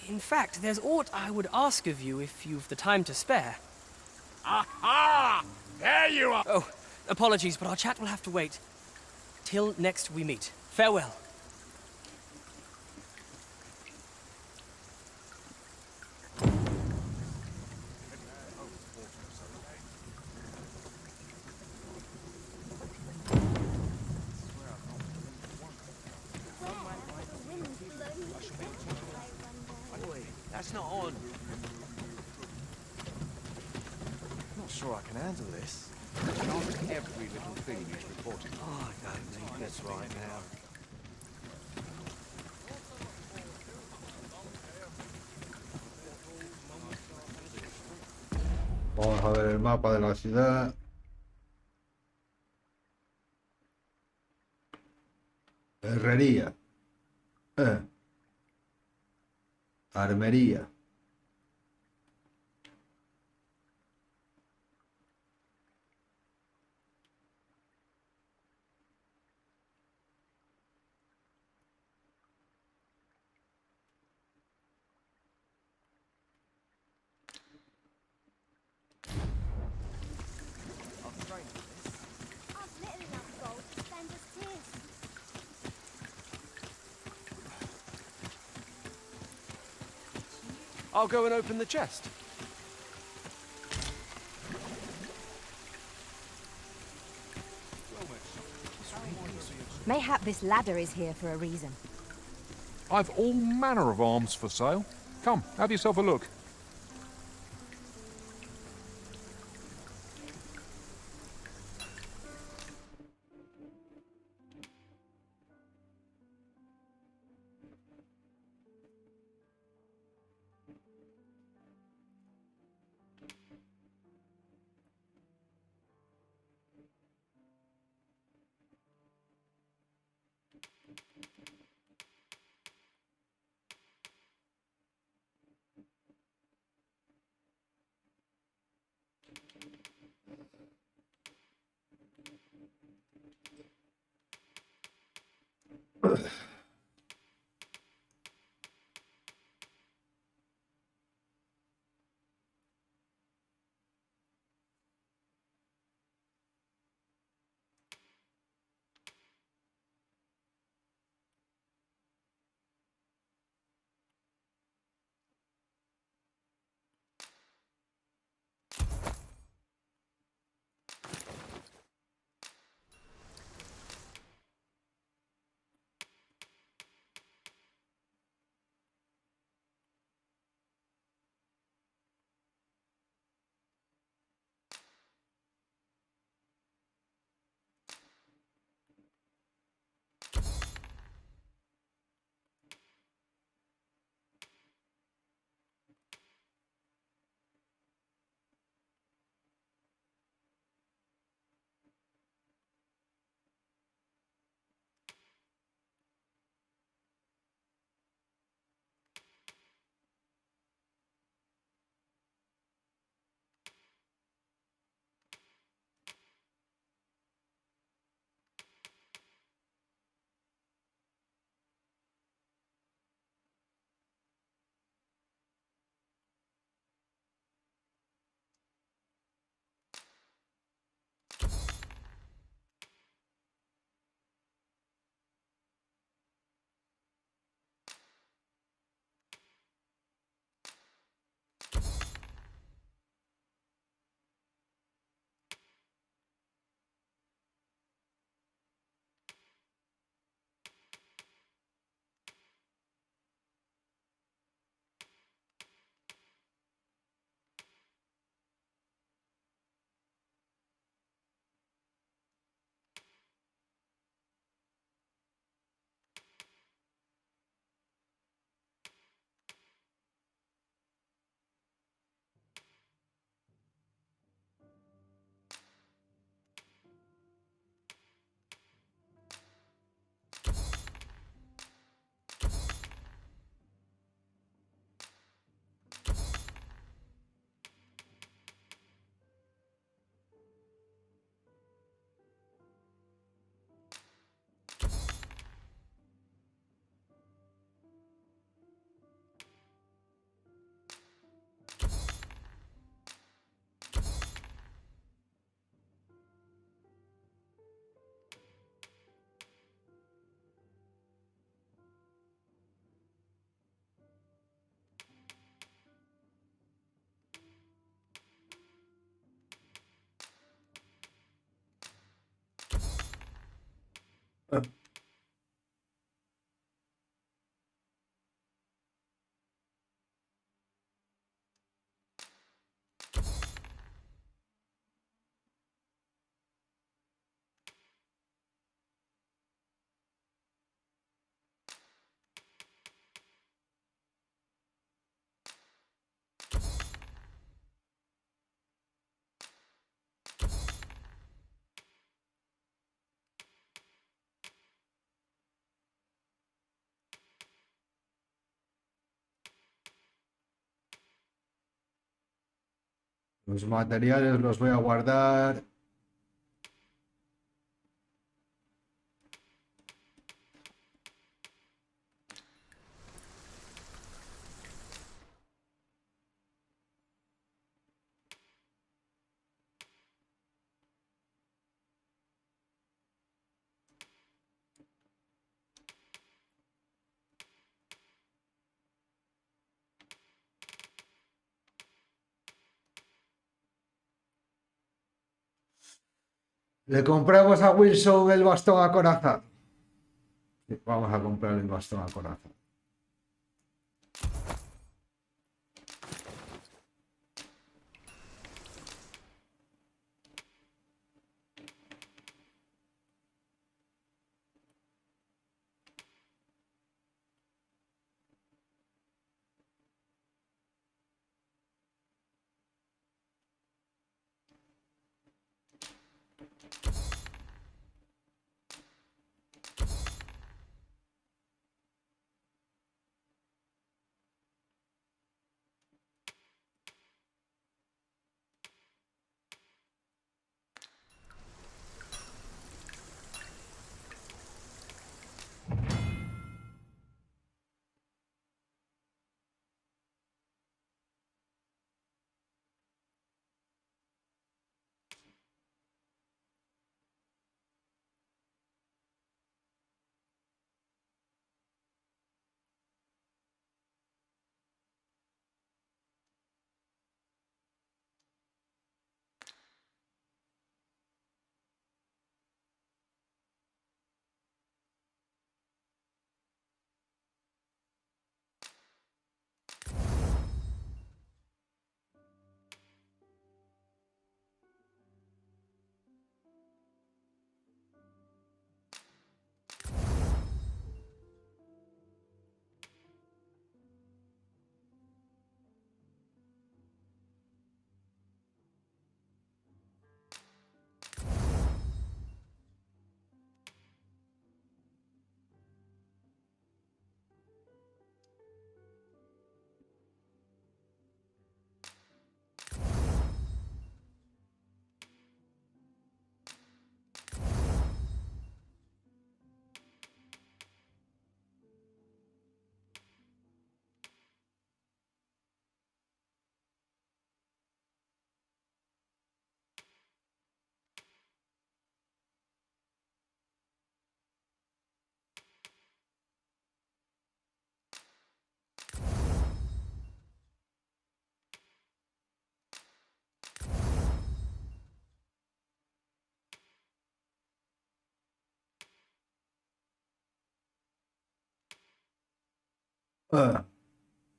In fact, there's aught I would ask of you if you've the time to spare. Aha! There you are! Oh, apologies, but our chat will have to wait. Till next we meet. Farewell. That's not on. Not sure I can handle this. Not every little thing is reported. Oh, I don't need this right now. Vamos a ver el mapa de la ciudad. Herrería. Armería. I'll go and open the chest. Mayhap this ladder is here for a reason. I've all manner of arms for sale. Come, have yourself a look. Los materiales los voy a guardar. Le compramos a Wilson el bastón acorazado. Sí, vamos a comprar el bastón acorazado.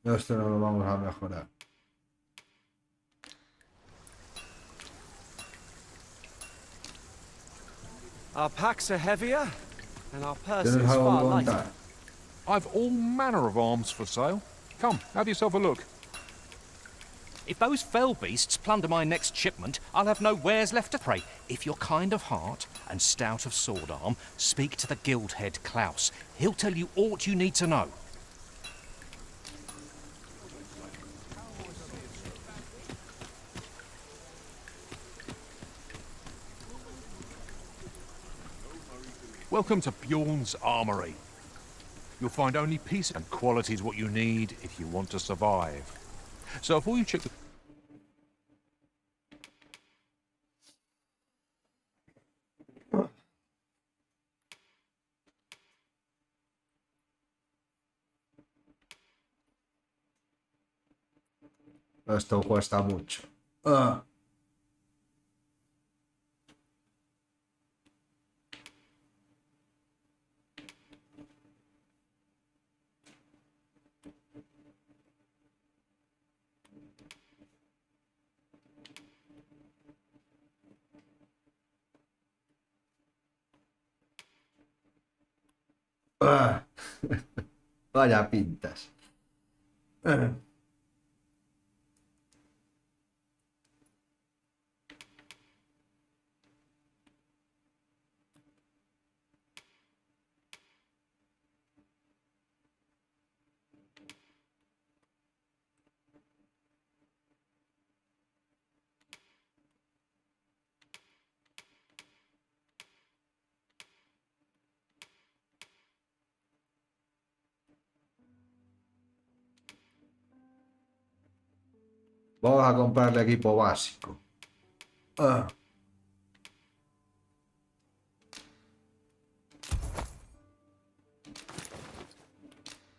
Esto no lo vamos a mejorar. Our packs are heavier, and our purses ¿Tienes algo far que lighter. contar? I've all manner of arms for sale. Come, have yourself a look. If those fell beasts plunder my next shipment, I'll have no wares left to pray. If you're kind of heart and stout of sword arm, speak to the guild head Klaus. He'll tell you aught you need to know. Welcome to Bjorn's Armory. You'll find only peace and quality is what you need if you want to survive. So before you check the... Esto cuesta mucho. Vaya pintas. Vamos a comprarle equipo básico.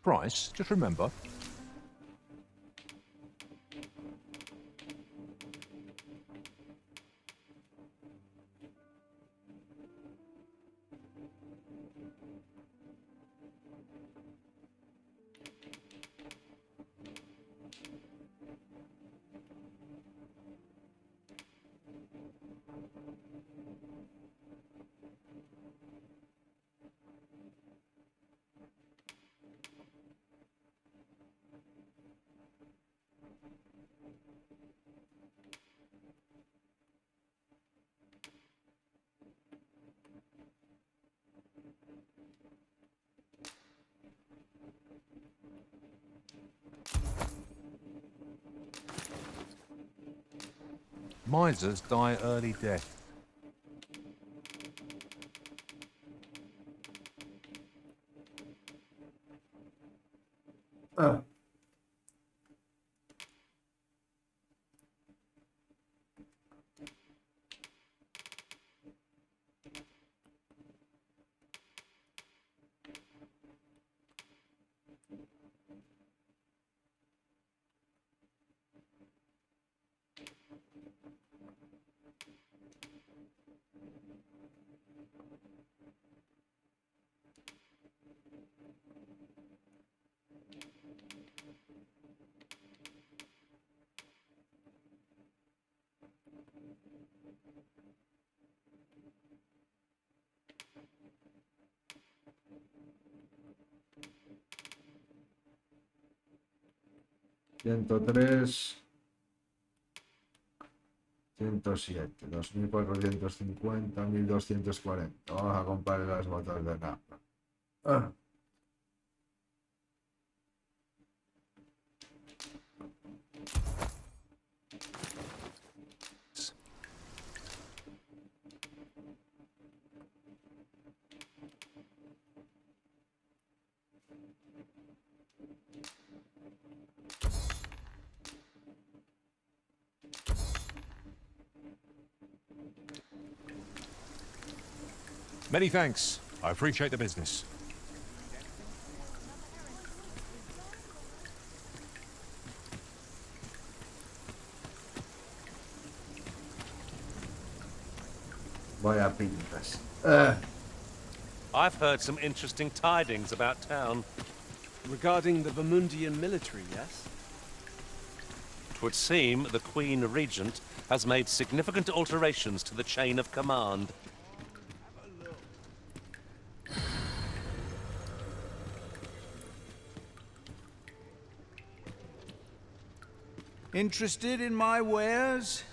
Price, just remember. Misers die early death. $103, 107, 2450, 1240. Vamos a comprar las botas de napa. Many thanks. I appreciate the business. Vaya pintas. I've heard some interesting tidings about town. Regarding the Vermundian military, yes? It would seem the Queen Regent has made significant alterations to the chain of command. Interested in my wares?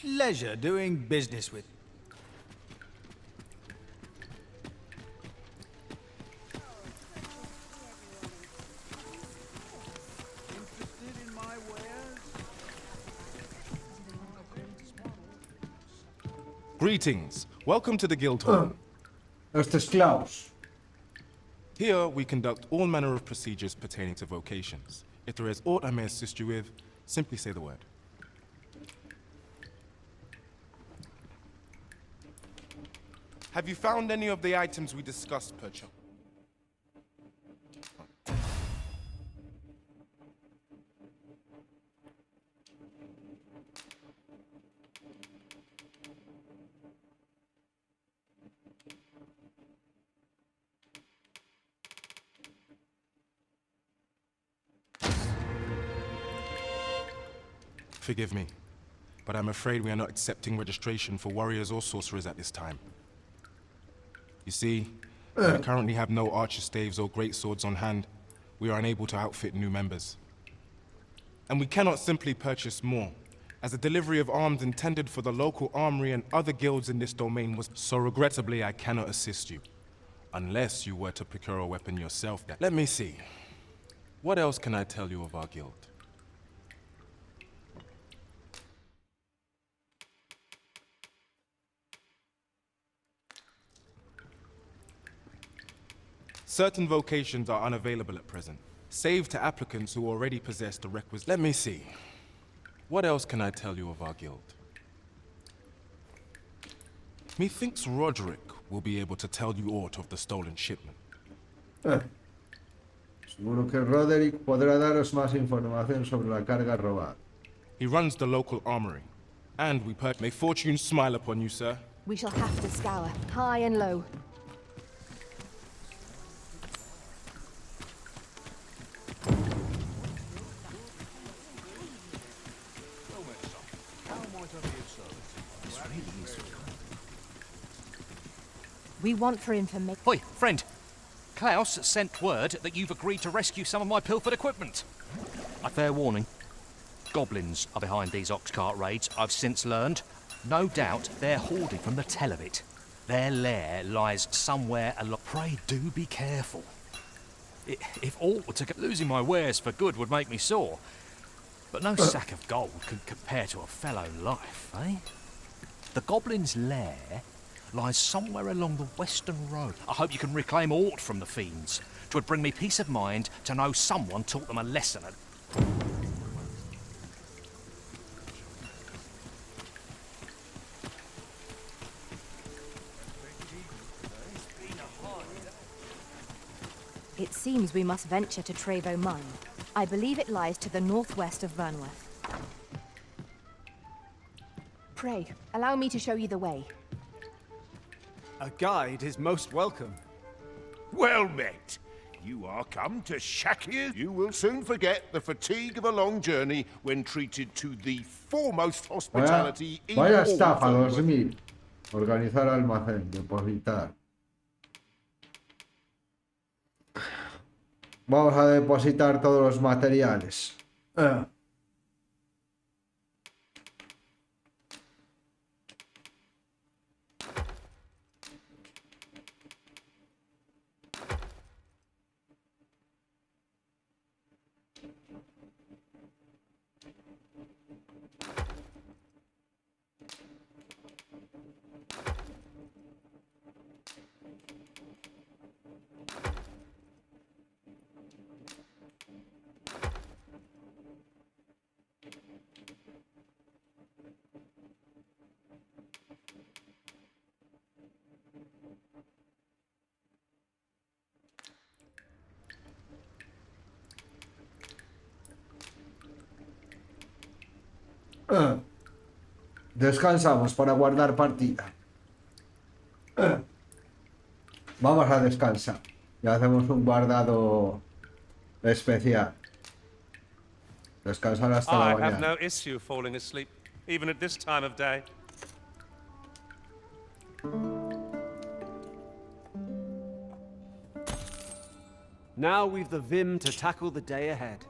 Pleasure doing business with. Interested in my wares? Greetings. Welcome to the guild hall. Estos esclavos. Here we conduct all manner of procedures pertaining to vocations. If there is aught I may assist you with, simply say the word. Have you found any of the items we discussed, perchance? Forgive me, but I'm afraid we are not accepting registration for warriors or sorcerers at this time. You see, we currently have no archer staves or great swords on hand. we are unable to outfit new members. And we cannot simply purchase more, as the delivery of arms intended for the local armory and other guilds in this domain was... So regrettably, I cannot assist you. Unless you were to procure a weapon yourself. Let me see. What else can I tell you of our guild? Certain vocations are unavailable at present, save to applicants who already possess the requisite... Let me see. What else can I tell you of our guild? Methinks Roderick will be able to tell you aught of the stolen shipment. Seguro que Roderick podrá daros más información sobre la carga robada. He runs the local armory, and we May fortune smile upon you, sir. We shall have to scour, high and low. We want for information. Hoi, friend. Klaus sent word that you've agreed to rescue some of my pilfered equipment. A fair warning. Goblins are behind these ox cart raids, I've since learned. No doubt they're hoarding from the tell of it. Their lair lies somewhere along... Pray do be careful. If aught were to go... Losing my wares for good would make me sore. But no sack of gold could compare to a fellow life, eh? The goblin's lair lies somewhere along the western road. I hope you can reclaim aught from the fiends. 'Twould bring me peace of mind to know someone taught them a lesson. It seems we must venture to Trevo Mine. I believe it lies to the northwest of Vernworth. Pray, allow me to show you the way. A guide is most welcome. Well met. You are come to Shakir. You will soon forget the fatigue of a long journey when treated to the foremost hospitality in all Vaya estafa, Vernworth. 2000. Organizar almacén, depositar. Vamos a depositar todos los materiales. Descansamos para guardar partida. Vamos a descansar y hacemos un guardado especial. Descansar hasta la I mañana. have no issue falling asleep, even at this time of day. Now we've the vim to tackle the day ahead.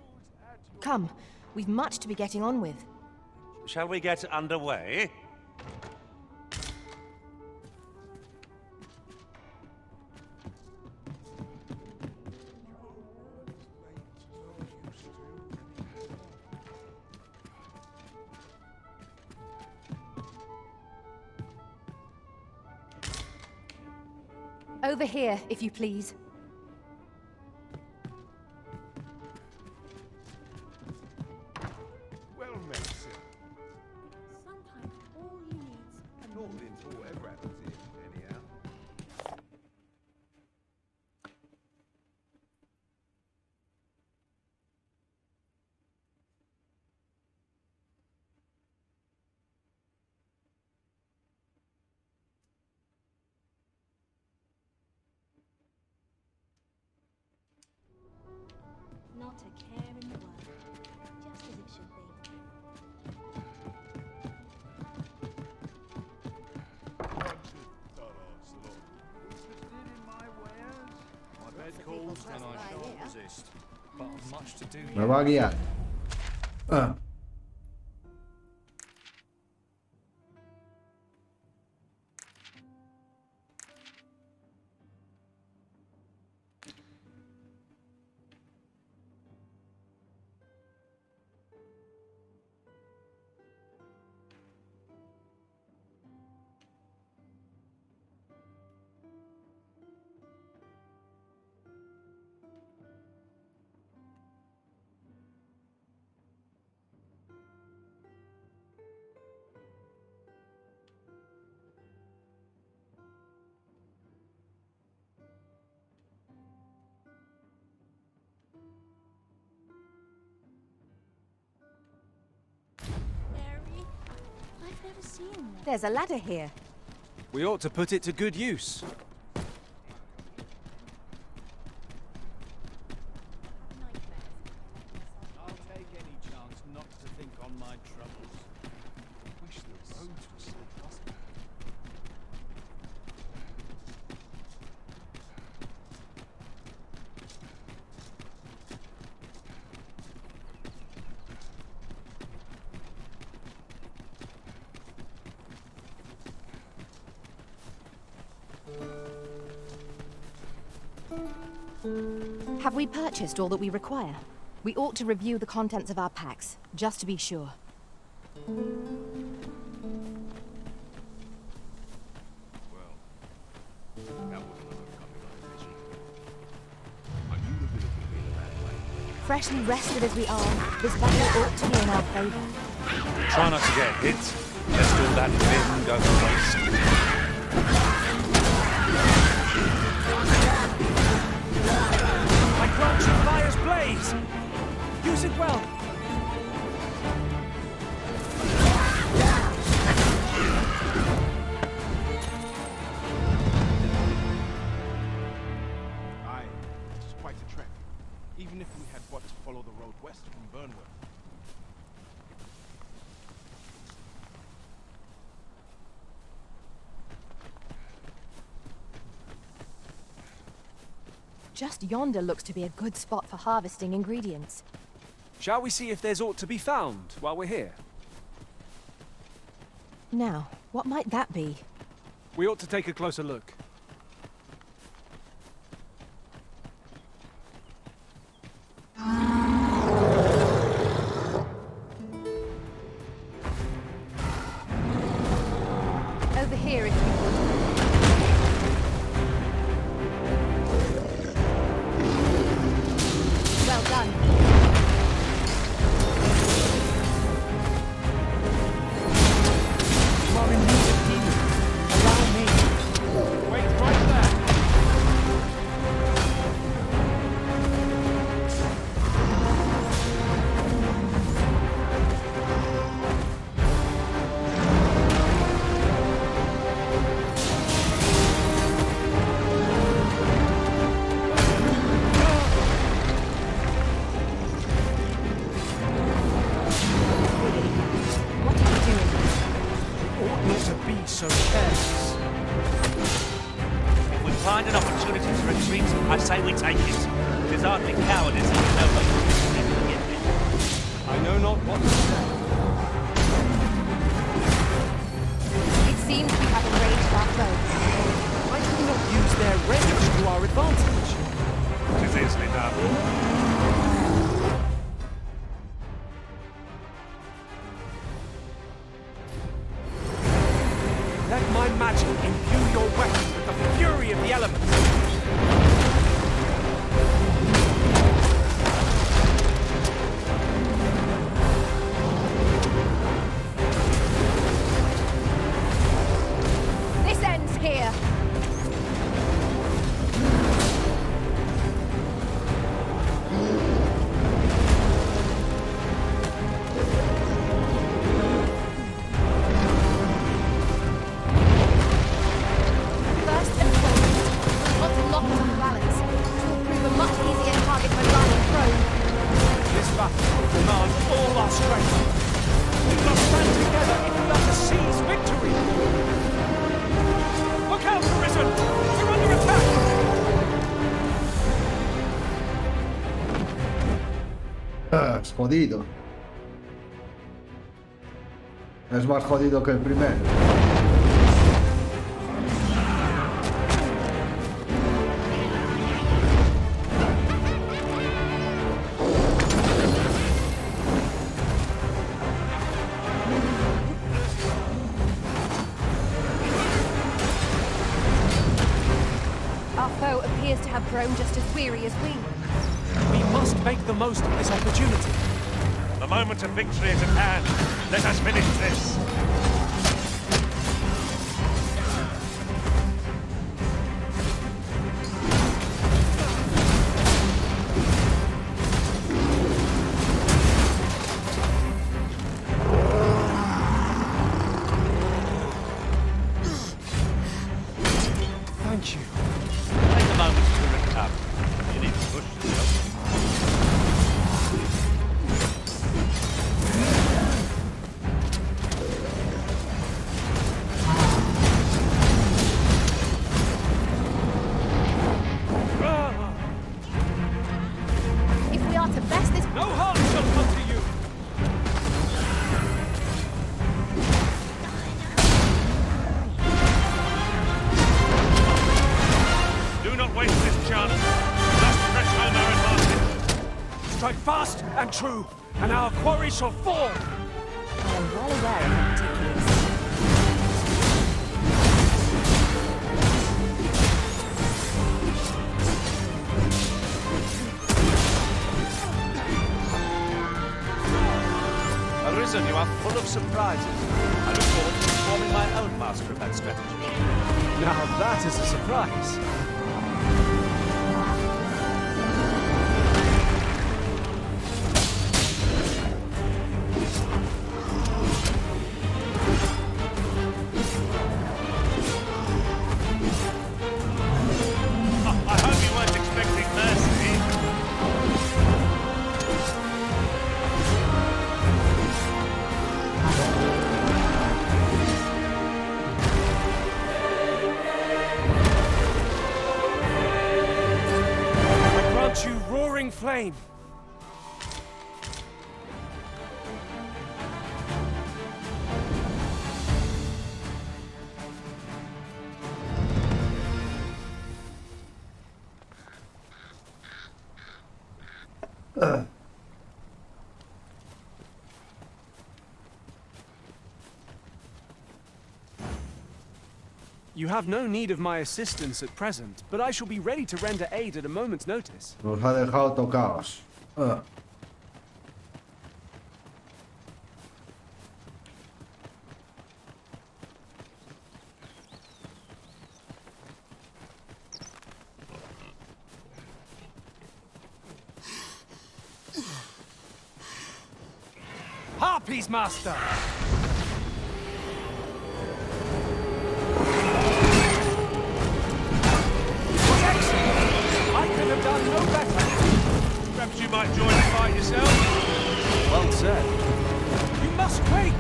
Come, we've much to be getting on with. Shall we get underway? Over here, if you please. Well met, sir. Sometimes all he needs a Not into whatever happens here, anyhow. not a care in the world. Just as it should be. My bed calls and I shan't resist. but I've much to do Me va a guiar. Ah. I've never seen one. There's a ladder here. We ought to put it to good use. I'll take any chance not to think on my troubles. I wish the roads were still possible. Have we purchased all that we require? We ought to review the contents of our packs, just to be sure. Freshly rested as we are, this battle ought to be in our favor. Try not to get hit, lest all that vim go to waste. I grant you fire's blaze! Use it well! Aye, it's quite a trek. Even if we had but to follow the road west from Burnworth. Just yonder looks to be a good spot for harvesting ingredients. Shall we see if there's aught to be found while we're here? Now, what might that be? We ought to take a closer look. Over here, if you would. Well done. You are in need of healing. Allow me. Wait right there. What are you doing? Ought not to be so careless. If we find an opportunity to retreat, I say we take it. It is hardly cowardice if you know what you get there. I know not what to say. It seems we have enraged our foes. Why do we not use their rage to our advantage? It is easily done. Let my magic imbue your weapon with the fury of the elements. This ends here. First and foremost, Más jodido. Es más jodido que el primero. Our foe appears to have grown just as weary as we. We must make the most of this opportunity. The moment of victory is at hand. Let us finish this. Thank you. Take a moment to recover. You need to push yourself. If we are to best this... No harm shall come to you! Do not waste this chance. Let's press home our advantage. Strike fast and true, and our quarry shall fall! I am well aware of the particulars. Arisen, you are full of surprises. I look forward to informing my own master of that strategy. Now that is a surprise. I hope you weren't expecting mercy. I grant you roaring flame. You have no need of my assistance at present, but I shall be ready to render aid at a moment's notice. Nos ha dejado tocados. Harpies, master! I could have done no better. Perhaps you might join the fight yourself? Well said. You must quake!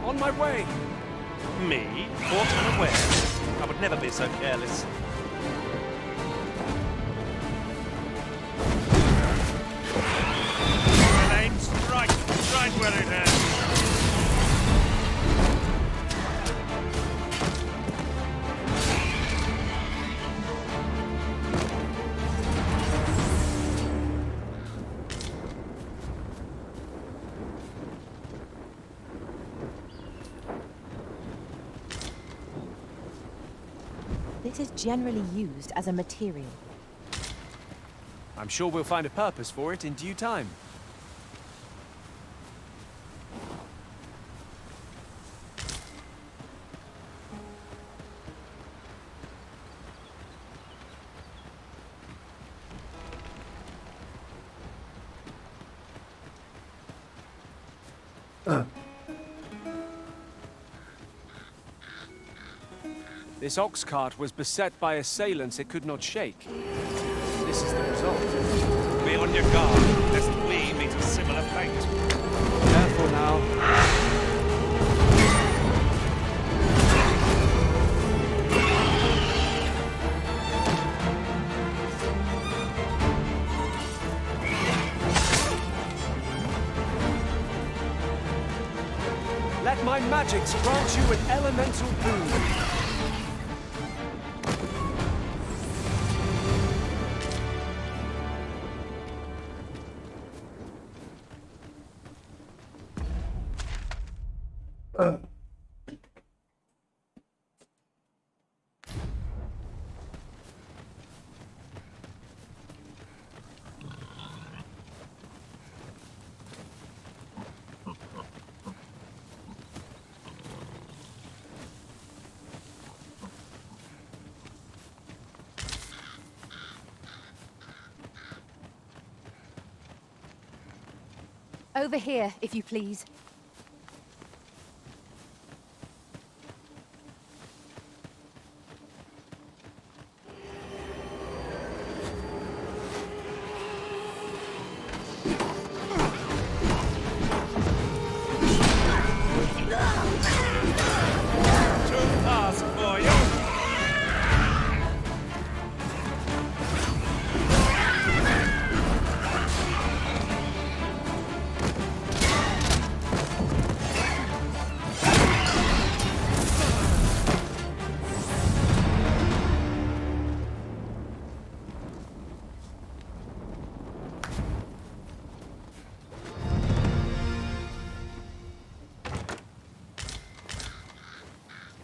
On my way. Me? Caught unaware? I would never be so careless. Aim strike! Strike where it hurts! This is generally used as a material. I'm sure we'll find a purpose for it in due time. This ox cart was beset by assailants it could not shake. This is the result. Be on your guard, lest we meet a similar fate. Careful now. my magics grant you an elemental boon. Over here, if you please.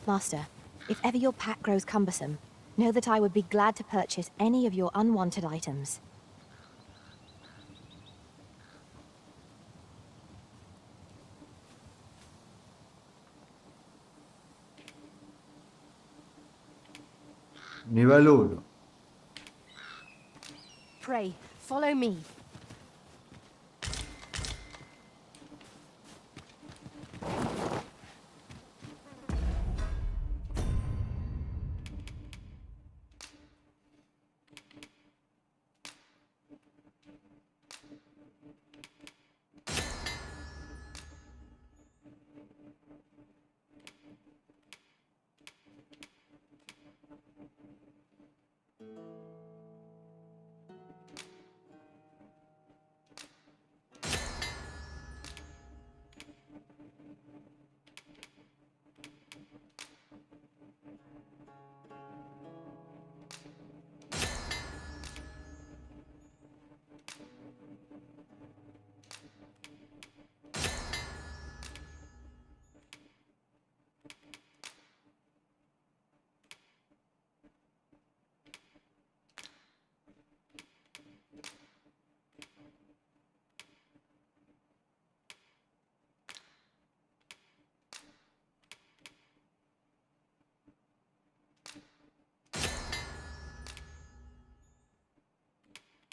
Master, if ever your pack grows cumbersome, know that I would be glad to purchase any of your unwanted items. Nivel 1. Pray, follow me.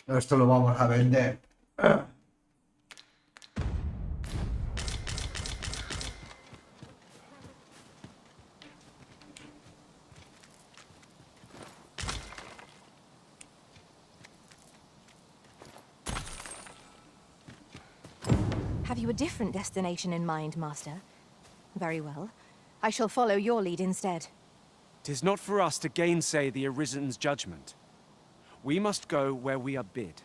Esto lo vamos a vender. Have you a different destination in mind, Master? Very well. I shall follow your lead instead. 'Tis not for us to gainsay the Arisen's judgment. We must go where we are bid.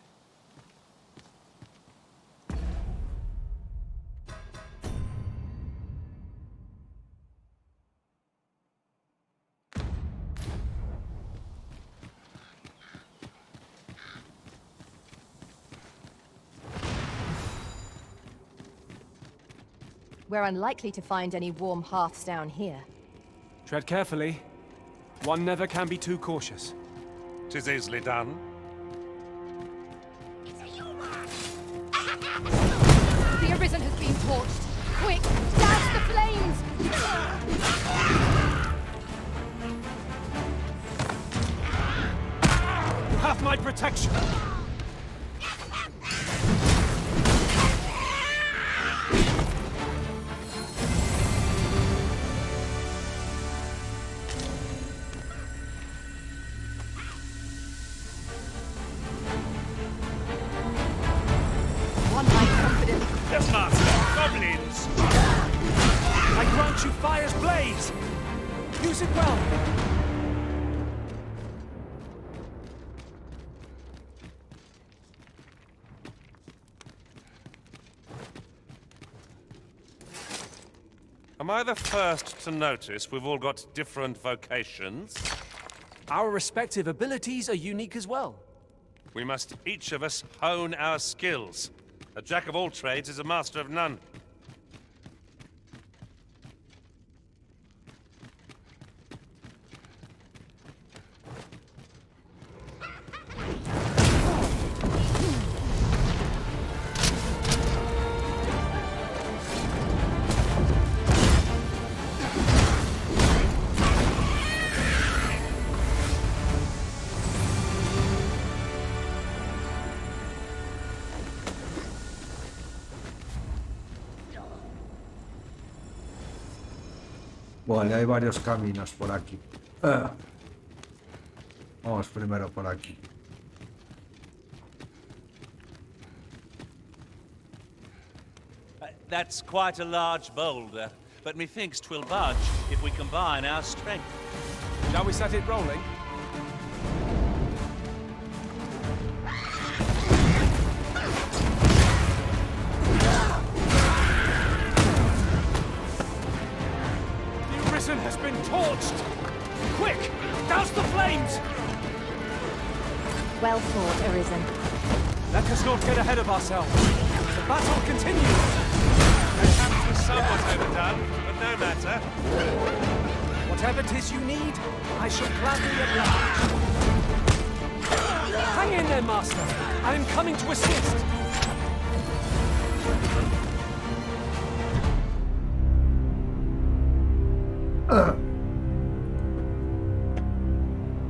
We're unlikely to find any warm hearths down here. Tread carefully. One never can be too cautious. 'Tis easily done. The Arisen has been torched. Quick, douse the flames! You have my protection! Yes, Master! Goblins! I grant you fire's blaze! Use it well! Am I the first to notice we've all got different vocations? Our respective abilities are unique as well. We must each of us hone our skills. A jack of all trades is a master of none. Vale, hay varios caminos por aquí. Vamos primero por aquí. That's quite a large boulder, but methinks 'twill budge if we combine our strength. Shall we set it rolling? Has been torched! Quick! Douse the flames! Well fought, Arisen. Let us not get ahead of ourselves. The battle continues! The camp was somewhat overdone, but no matter. Whatever 'tis you need, I shall gladly oblige. Hang in there, Master. I am coming to assist.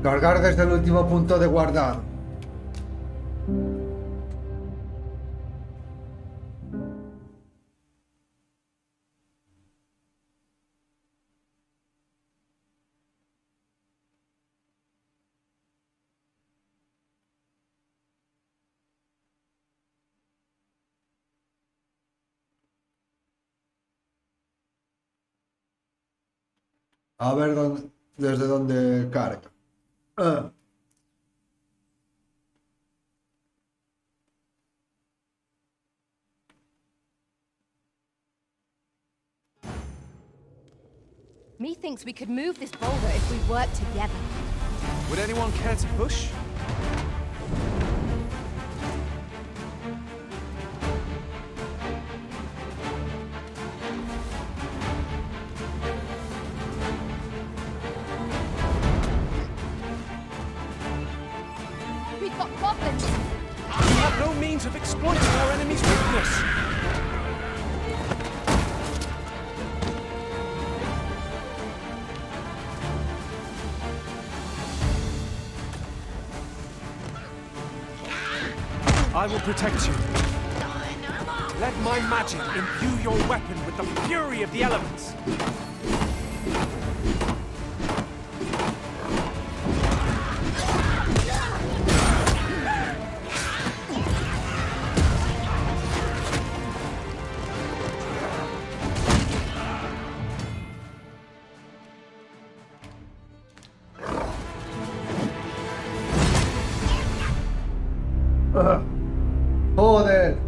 Cargar desde el último punto de guardado. A ver desde dónde carga. Methinks we could move this boulder if we work together. Would anyone care to push? We've got goblins! We have no means of exploiting our enemy's weakness! I will protect you. Let my magic imbue your weapon with the fury of the elements. Joder.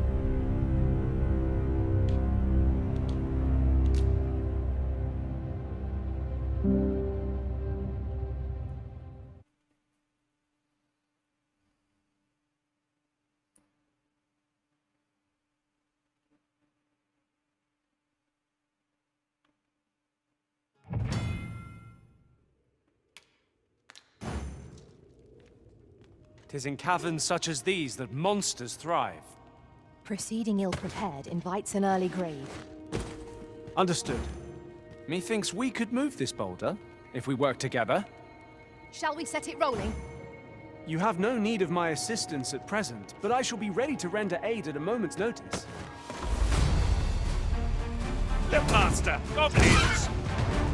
Tis in caverns such as these that monsters thrive. Proceeding ill-prepared invites an early grave. Understood. Methinks we could move this boulder, if we work together. Shall we set it rolling? You have no need of my assistance at present, but I shall be ready to render aid at a moment's notice. The master! Goblins!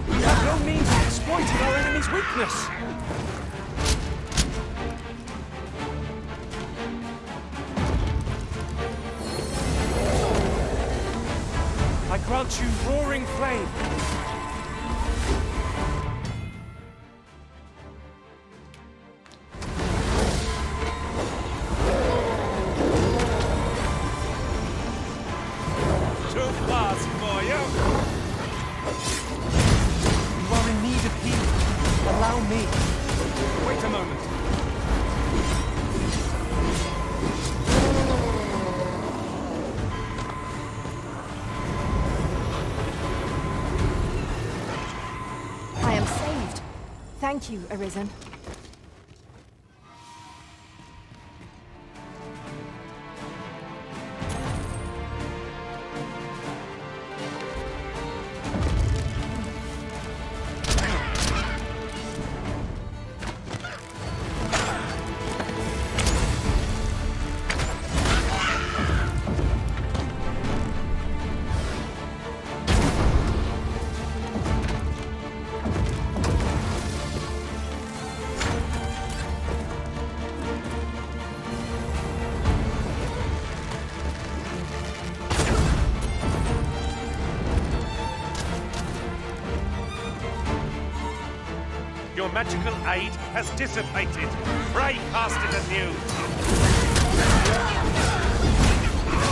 We have no means of exploiting our enemy's weakness! I grant you roaring flame! Too fast for you! Thank you, Arisen. Your magical aid has dissipated. Pray cast it anew.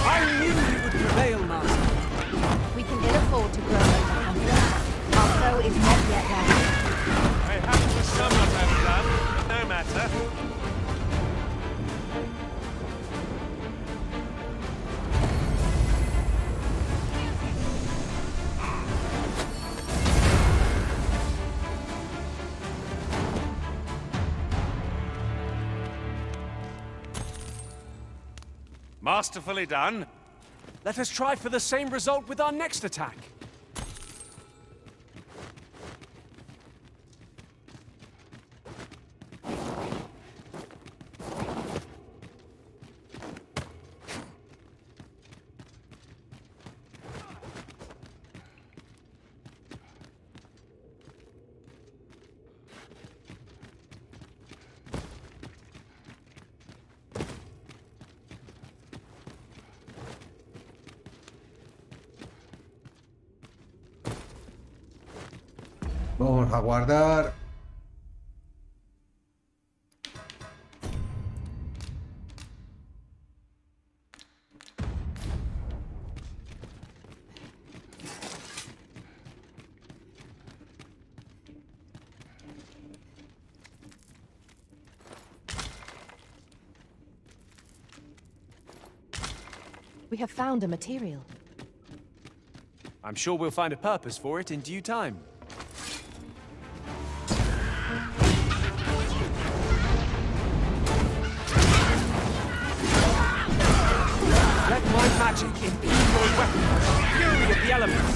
I knew you would prevail, Master. We can ill afford to grow overconfident. Our foe is not yet ready. Perhaps with somewhat overdone, but no matter. Masterfully done. Let us try for the same result with our next attack. Vamos a guardar. We have found a material. I'm sure we'll find a purpose for it in due time. Let my magic impede your weapon. Fury of the elements.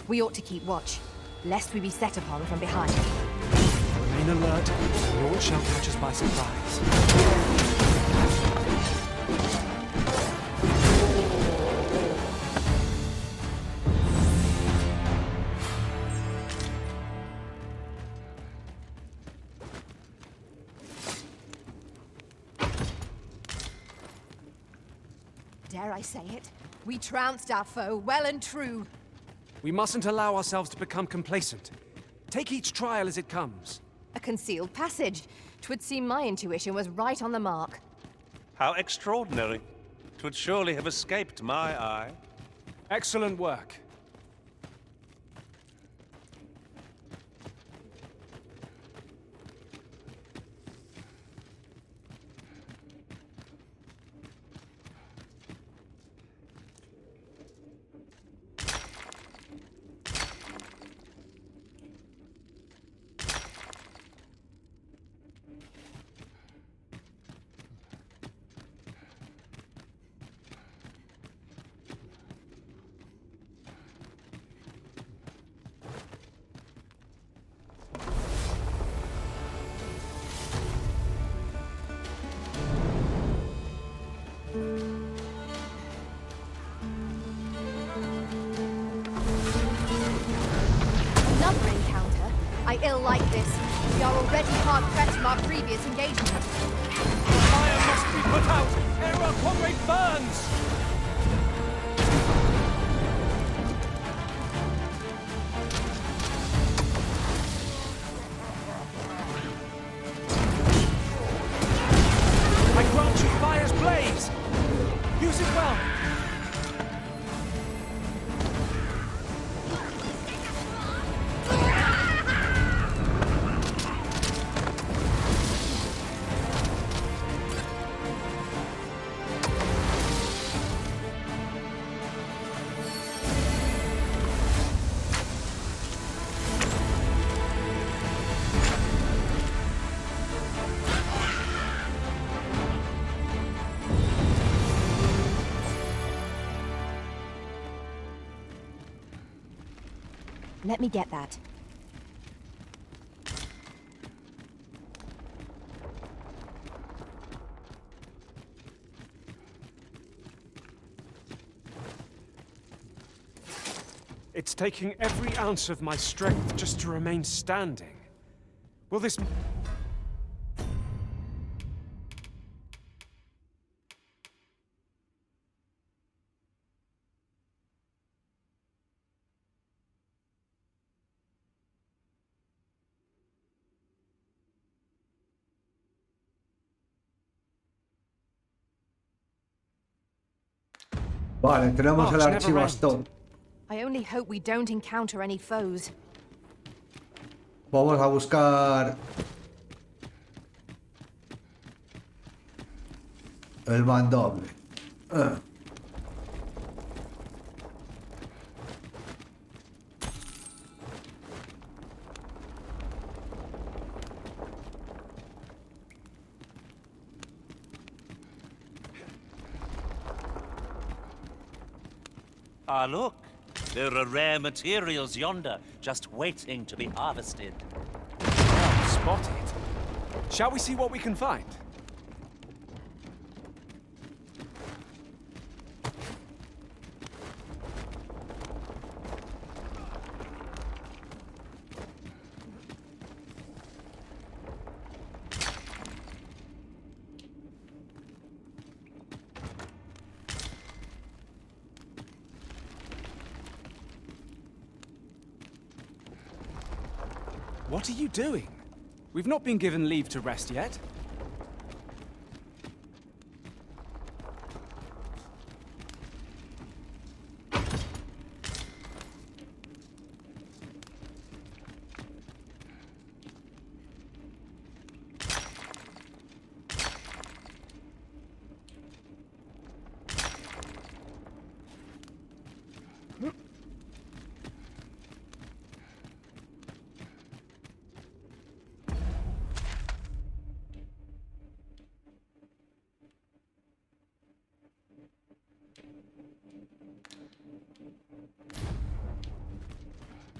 We ought to keep watch, lest we be set upon from behind. Remain alert, or aught shall catch us by surprise. Dare I say it? We trounced our foe well and true. We mustn't allow ourselves to become complacent. Take each trial as it comes. A concealed passage. 'Twould seem my intuition was right on the mark. How extraordinary. 'Twould surely have escaped my eye. Excellent work. Another encounter? I ill like this. We are already hard pressed from our previous engagement. Fire must be put out! Ere our comrade burns! I grant you fire's blaze! Use it well! Let me get that. It's taking every ounce of my strength just to remain standing. Will this... Vale, tenemos el archivastón. I only hope we don't encounter any foes. Vamos a buscar el mandoble. Ah, look. There are rare materials yonder, just waiting to be harvested. Well spotted. Shall we see what we can find? What are you doing? We've not been given leave to rest yet.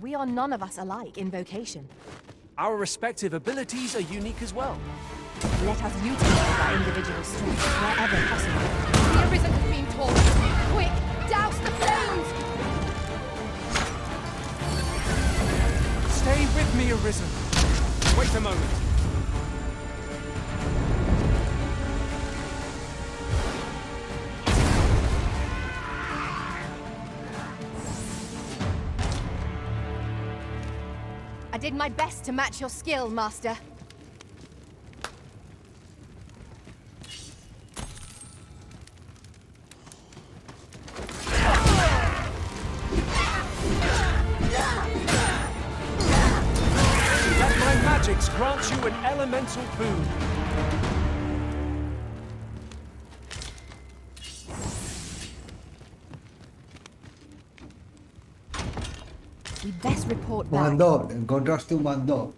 We are none of us alike in vocation. Our respective abilities are unique as well. Let us utilize our individual strengths wherever possible. The Arisen has been told. Quick, douse the flames! Stay with me, Arisen. Wait a moment. I did my best to match your skill, Master. Let my magics grant you an elemental boon. We best report back. Mandoble, encontraste un mandoble.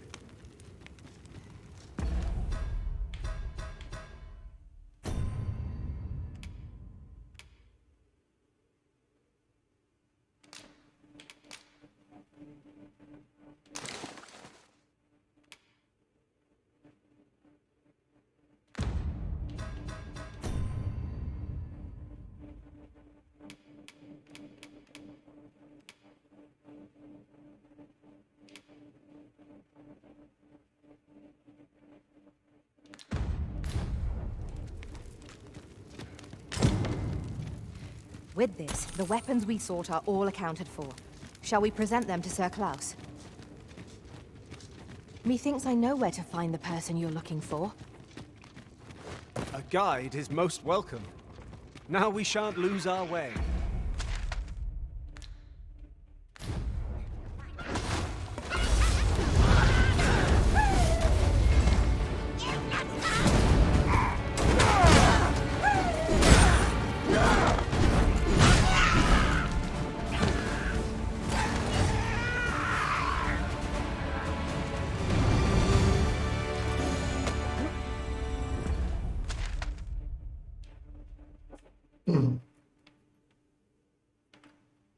With this, the weapons we sought are all accounted for. Shall we present them to Sir Klaus? Methinks I know where to find the person you're looking for. A guide is most welcome. Now we shan't lose our way.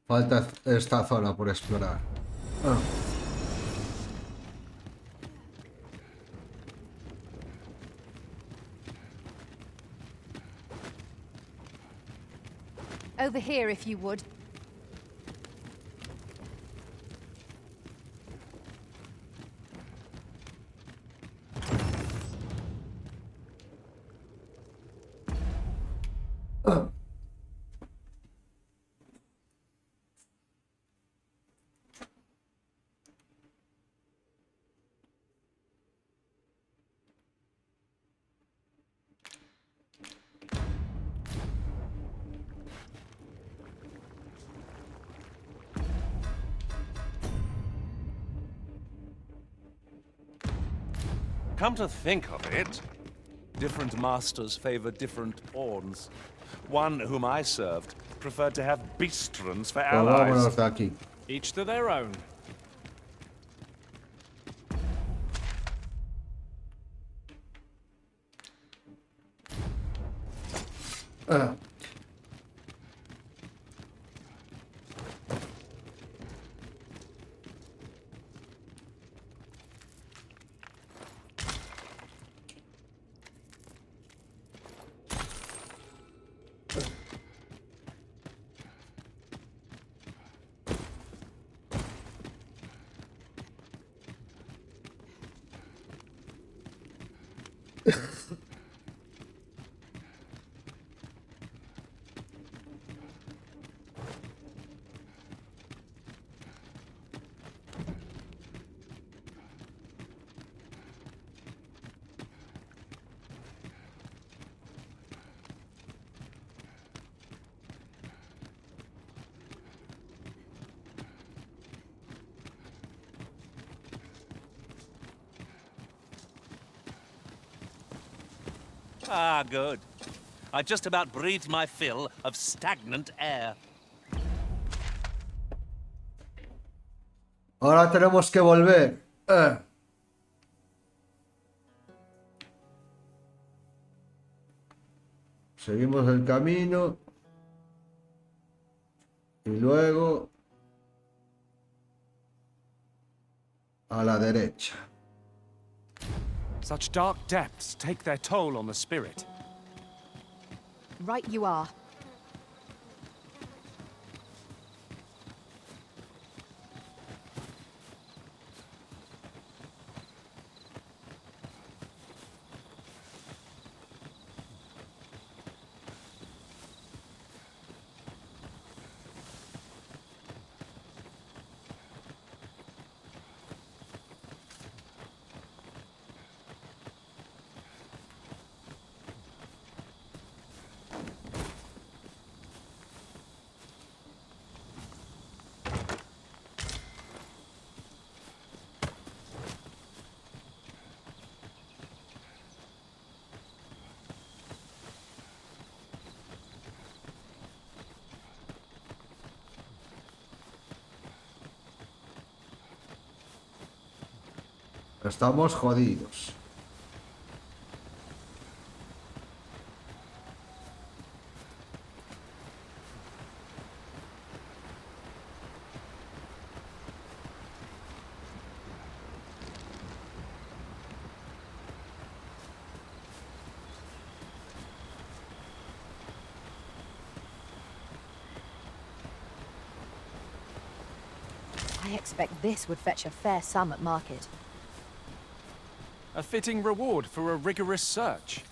Falta esta zona por explorar. Over here, if you would. Come to think of it, different masters favor different pawns. One whom I served preferred to have beastrons for allies. Vámonos de aquí. Each to their own. Ah, good. I just about breathed my fill of stagnant air. Ahora tenemos que volver. Seguimos el camino. Y luego a la derecha. Such dark depths take their toll on the spirit. Right you are. Estamos jodidos. I expect this would fetch a fair sum at market. A fitting reward for a rigorous search.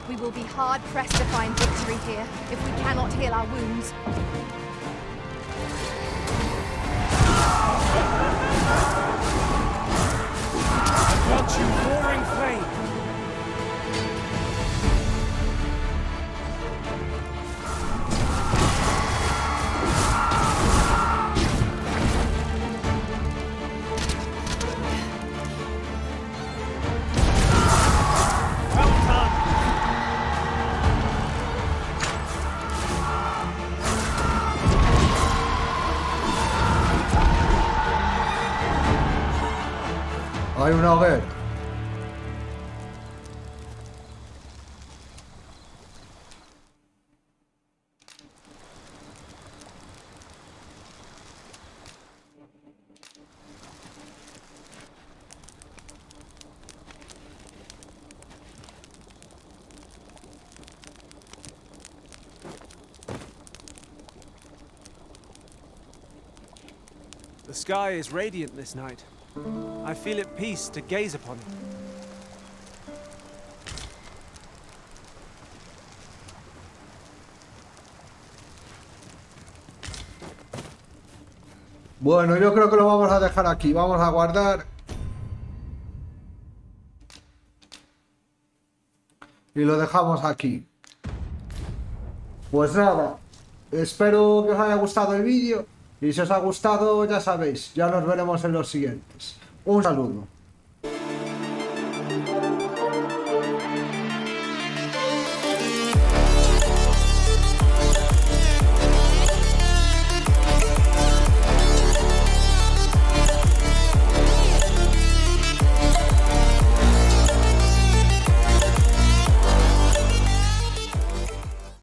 We will be hard-pressed to find victory here if we cannot heal our wounds. I want you roaring flame! Hay una hoguera. The sky is radiant this night. I feel at peace to gaze upon it. Bueno, yo creo que lo vamos a dejar aquí. Vamos a guardar. Y lo dejamos aquí. Pues nada. Espero que os haya gustado el vídeo. Y si os ha gustado, ya sabéis, ya nos veremos en los siguientes. Un saludo.